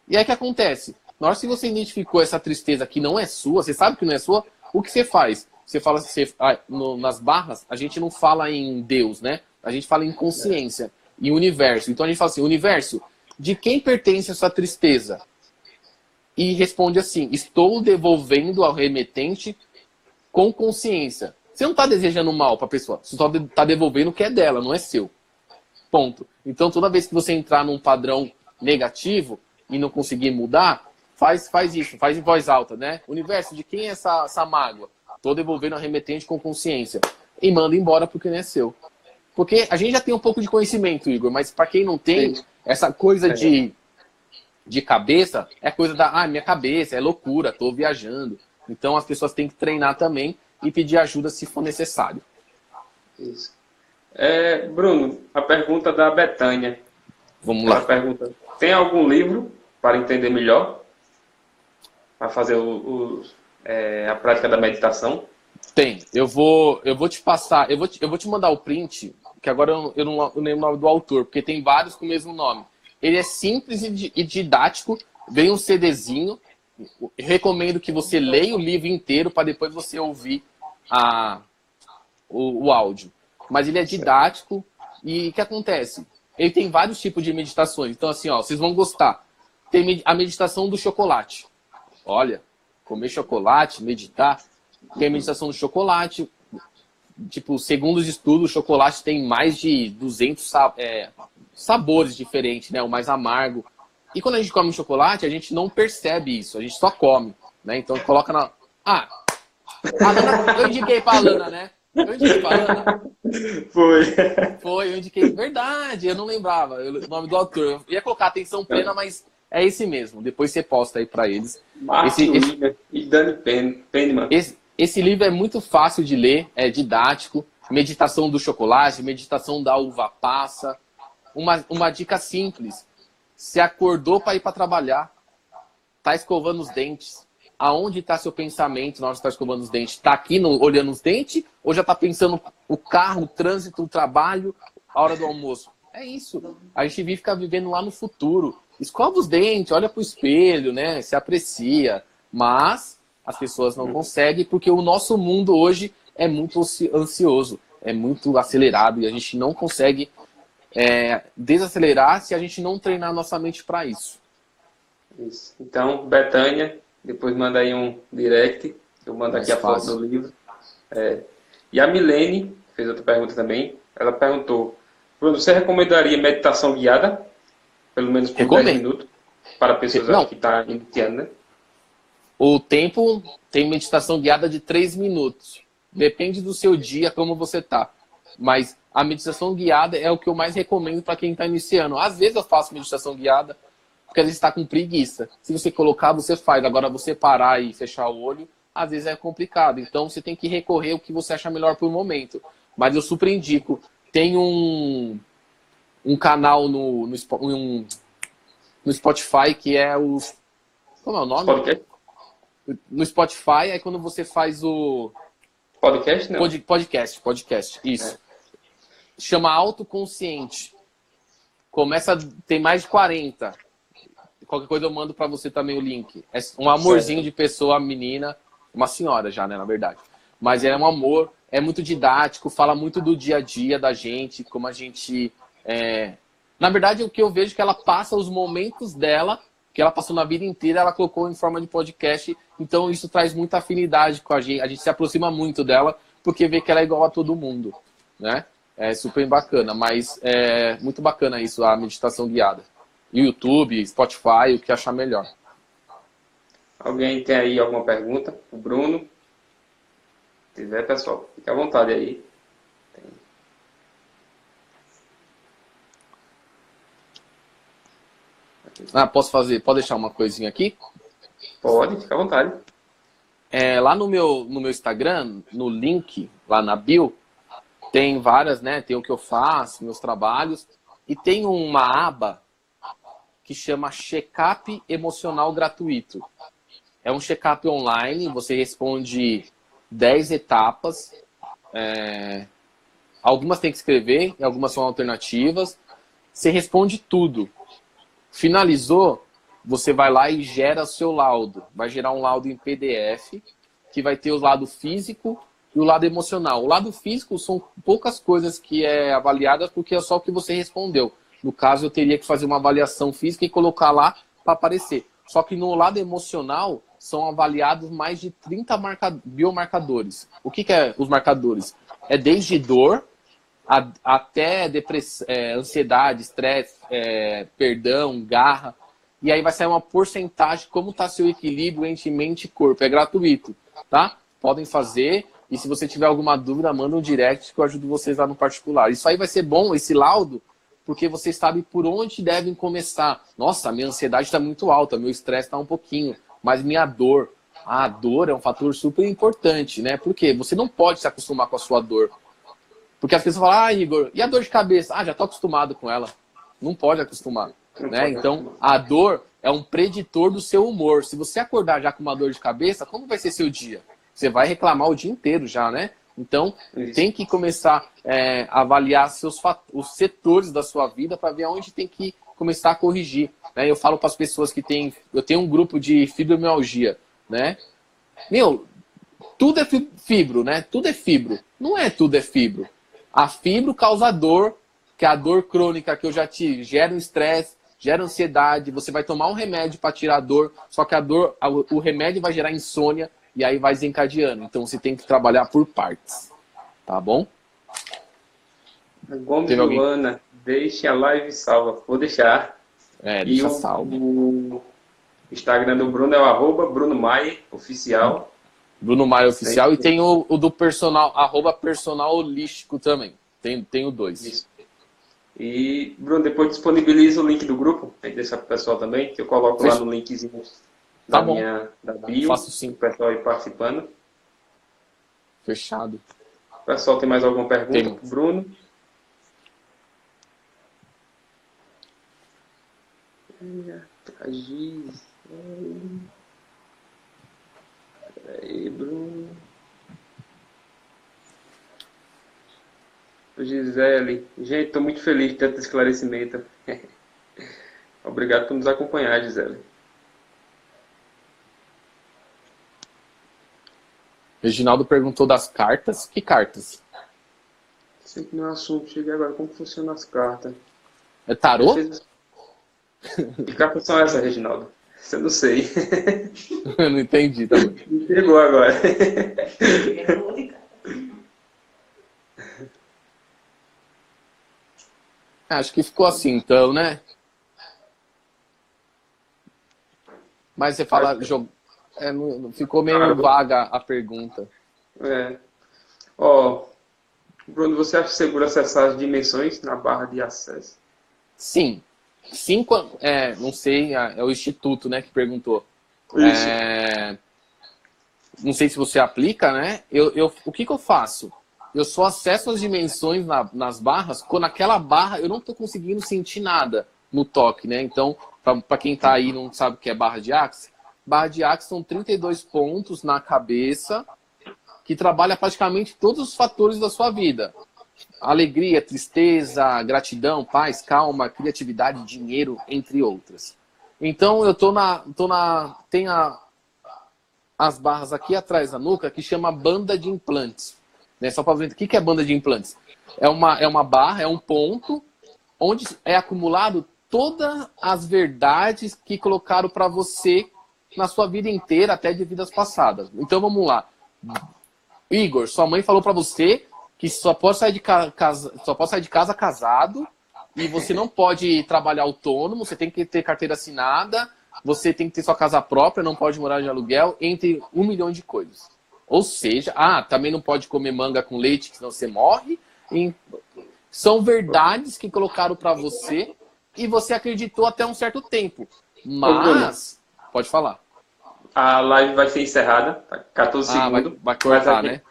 E aí o que acontece? Na hora que você identificou essa tristeza que não é sua, você sabe que não é sua, o que você faz? Você fala, nas barras, a gente não fala em Deus, né? A gente fala em consciência, em universo. Então a gente fala assim, universo, de quem pertence essa tristeza? E responde assim, estou devolvendo ao remetente com consciência. Você não está desejando mal para a pessoa, você só está devolvendo o que é dela, não é seu. Ponto. Então toda vez que você entrar num padrão negativo e não conseguir mudar, faz isso, faz em voz alta, né? Universo, de quem é essa mágoa? Estou devolvendo ao remetente com consciência. E manda embora porque não é seu. Porque a gente já tem um pouco de conhecimento, Igor, mas para quem não tem, essa coisa de cabeça é coisa da minha cabeça, é loucura, estou viajando. Então as pessoas têm que treinar também e pedir ajuda se for necessário. Isso. Bruno, a pergunta da Betânia. Vamos lá. Ela pergunta, tem algum livro para entender melhor? Para fazer a prática da meditação? Tem. Eu vou te passar, eu vou te mandar o print, que agora eu não lembro o nome do autor, porque tem vários com o mesmo nome. Ele é simples e didático, vem um CDzinho. Eu recomendo que você leia o livro inteiro para depois você ouvir o áudio. Mas ele é didático e o que acontece? Ele tem vários tipos de meditações. Então, assim, vocês vão gostar. Tem a meditação do chocolate. Olha, comer chocolate, meditar. Tem a meditação do chocolate. Tipo, segundo os estudos, o chocolate tem mais de 200 sabores diferentes, né? O mais amargo. E quando a gente come chocolate, a gente não percebe isso. A gente só come, né? Então, coloca na... eu indiquei pra Alana, né? Eu indiquei pra Alana. Foi, eu indiquei. Verdade, eu não lembrava o nome do autor. Eu ia colocar Atenção Plena, mas é esse mesmo. Depois você posta aí pra eles. Martin Wiener e Danny Penman. Esse livro é muito fácil de ler, é didático. Meditação do chocolate, meditação da uva passa. Uma dica simples. Você acordou para ir para trabalhar. Tá escovando os dentes. Aonde está seu pensamento na hora que você está escovando os dentes? Está aqui olhando os dentes? Ou já está pensando o carro, o trânsito, o trabalho, a hora do almoço? É isso. A gente fica vivendo lá no futuro. Escova os dentes, olha para o espelho, né? Se aprecia. Mas as pessoas não conseguem porque o nosso mundo hoje é muito ansioso. É muito acelerado e a gente não consegue desacelerar se a gente não treinar nossa mente para isso. Isso. Então, Betânia, depois manda aí um direct, eu mando aqui a foto do livro. E a Milene fez outra pergunta também. Ela perguntou, Bruno, você recomendaria meditação guiada? Pelo menos por 10 minutos? Para pessoas que estão iniciando, né? O tempo tem meditação guiada de 3 minutos. Depende do seu dia, como você tá. Mas a meditação guiada é o que eu mais recomendo para quem está iniciando. Às vezes eu faço meditação guiada, porque às vezes está com preguiça. Se você colocar, você faz. Agora, você parar e fechar o olho, às vezes é complicado. Então, você tem que recorrer ao que você acha melhor por momento. Mas eu super indico. Tem um canal no Spotify que é o... Como é o nome? Podcast? No Spotify, aí quando você faz o... Podcast, não? Podcast, isso. Chama Autoconsciente. Tem mais de 40. Qualquer coisa eu mando pra você também o link. É um amorzinho de pessoa, menina, uma senhora já, né, na verdade. Mas é um amor, é muito didático, fala muito do dia a dia da gente, como a gente... Na verdade, o que eu vejo é que ela passa os momentos dela, que ela passou na vida inteira, ela colocou em forma de podcast, então isso traz muita afinidade com a gente se aproxima muito dela, porque vê que ela é igual a todo mundo, né? É super bacana, mas é muito bacana isso, a meditação guiada. YouTube, Spotify, o que achar melhor. Alguém tem aí alguma pergunta? O Bruno? Se tiver, pessoal, fique à vontade aí. Pode deixar uma coisinha aqui? Pode, fica à vontade. Lá no meu Instagram, no link, lá na bio, tem várias, né? Tem o que eu faço, meus trabalhos, e tem uma aba que chama Check-up Emocional Gratuito. É um check-up online, você responde 10 etapas Algumas tem que escrever, e algumas são alternativas. Você responde tudo. Finalizou, você vai lá e gera seu laudo. Vai gerar um laudo em PDF, que vai ter o lado físico e o lado emocional. O lado físico são poucas coisas que é avaliada, porque é só o que você respondeu. No caso, eu teria que fazer uma avaliação física e colocar lá para aparecer. Só que no lado emocional, são avaliados mais de 30 biomarcadores. O que é os marcadores? É desde dor até depressão, ansiedade, estresse, perdão, garra. E aí vai sair uma porcentagem, como está seu equilíbrio entre mente e corpo. É gratuito, tá? Podem fazer. E se você tiver alguma dúvida, manda um direct que eu ajudo vocês lá no particular. Isso aí vai ser bom, esse laudo, porque vocês sabem por onde devem começar. Nossa, minha ansiedade está muito alta, meu estresse está um pouquinho, mas minha dor, a dor é um fator super importante, né? Por quê? Você não pode se acostumar com a sua dor. Porque as pessoas falam, Igor, e a dor de cabeça? Já estou acostumado com ela. Não pode acostumar, né? Então, a dor é um preditor do seu humor. Se você acordar já com uma dor de cabeça, como vai ser seu dia? Você vai reclamar o dia inteiro já, né? Então, tem que começar a avaliar os setores da sua vida para ver onde tem que começar a corrigir. Né? Eu falo para as pessoas que eu tenho um grupo de fibromialgia, né? Tudo é fibro, né? Tudo é fibro. Não é tudo é fibro. A fibro causa dor, que é a dor crônica que eu já tive, gera um estresse, gera ansiedade, você vai tomar um remédio para tirar a dor, só que o remédio vai gerar insônia, e aí vai desencadeando. Então você tem que trabalhar por partes. Tá bom? Gomes Luana, deixe a live salva. Vou deixar. Deixa salvo. O Instagram do Bruno é o @Bruno Maia Oficial. Bruno Maia Oficial. E tem o do personal, @personal holístico também. Tenho dois. Isso. E, Bruno, depois disponibiliza o link do grupo. Tem que deixar para o pessoal também, que eu coloco lá no linkzinho. Tá bom. Da bio, faço sim. o pessoal aí participando. Fechado. O pessoal tem mais alguma pergunta para o Bruno? A Gisele. Peraí, Bruno. Gisele. Gente, estou muito feliz de ter esse esclarecimento. Obrigado por nos acompanhar, Gisele. Reginaldo perguntou das cartas. Que cartas? Sempre no assunto. Cheguei agora. Como funcionam as cartas? É tarô? Que cartas são essas, Reginaldo? Isso eu não sei. Eu não entendi também. Me pegou agora. Acho que ficou assim, então, né? Mas você fala... ficou meio vaga a pergunta. Bruno, você acha seguro acessar as dimensões na barra de acesso? Sim. Não sei, é o Instituto, né, que perguntou. Não sei se você aplica, né? O que eu faço? Eu só acesso as dimensões nas barras quando aquela barra eu não estou conseguindo sentir nada no toque, né? Então, para quem está aí e não sabe o que é barra de Axis são 32 pontos na cabeça que trabalha praticamente todos os fatores da sua vida. Alegria, tristeza, gratidão, paz, calma, criatividade, dinheiro, entre outras. Então, eu tem as barras aqui atrás da nuca que chama banda de implantes. Né? Só para ver o que é banda de implantes. É uma barra, é um ponto onde é acumulado todas as verdades que colocaram para você na sua vida inteira, até de vidas passadas. Então, vamos lá. Igor, sua mãe falou para você que só pode sair de casa casado e você não pode trabalhar autônomo, você tem que ter carteira assinada, você tem que ter sua casa própria, não pode morar de aluguel, entre 1 milhão de coisas. Ou seja, também não pode comer manga com leite, senão você morre. São verdades que colocaram para você e você acreditou até um certo tempo. Mas... Pode falar. A live vai ser encerrada, tá? 14 segundos. Vai cortar, né?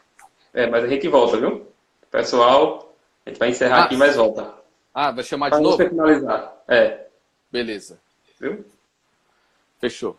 Mas a gente volta, viu? Pessoal, a gente vai encerrar aqui, mas volta. Vai chamar pra de novo? Para você finalizar. Beleza. Viu? Fechou.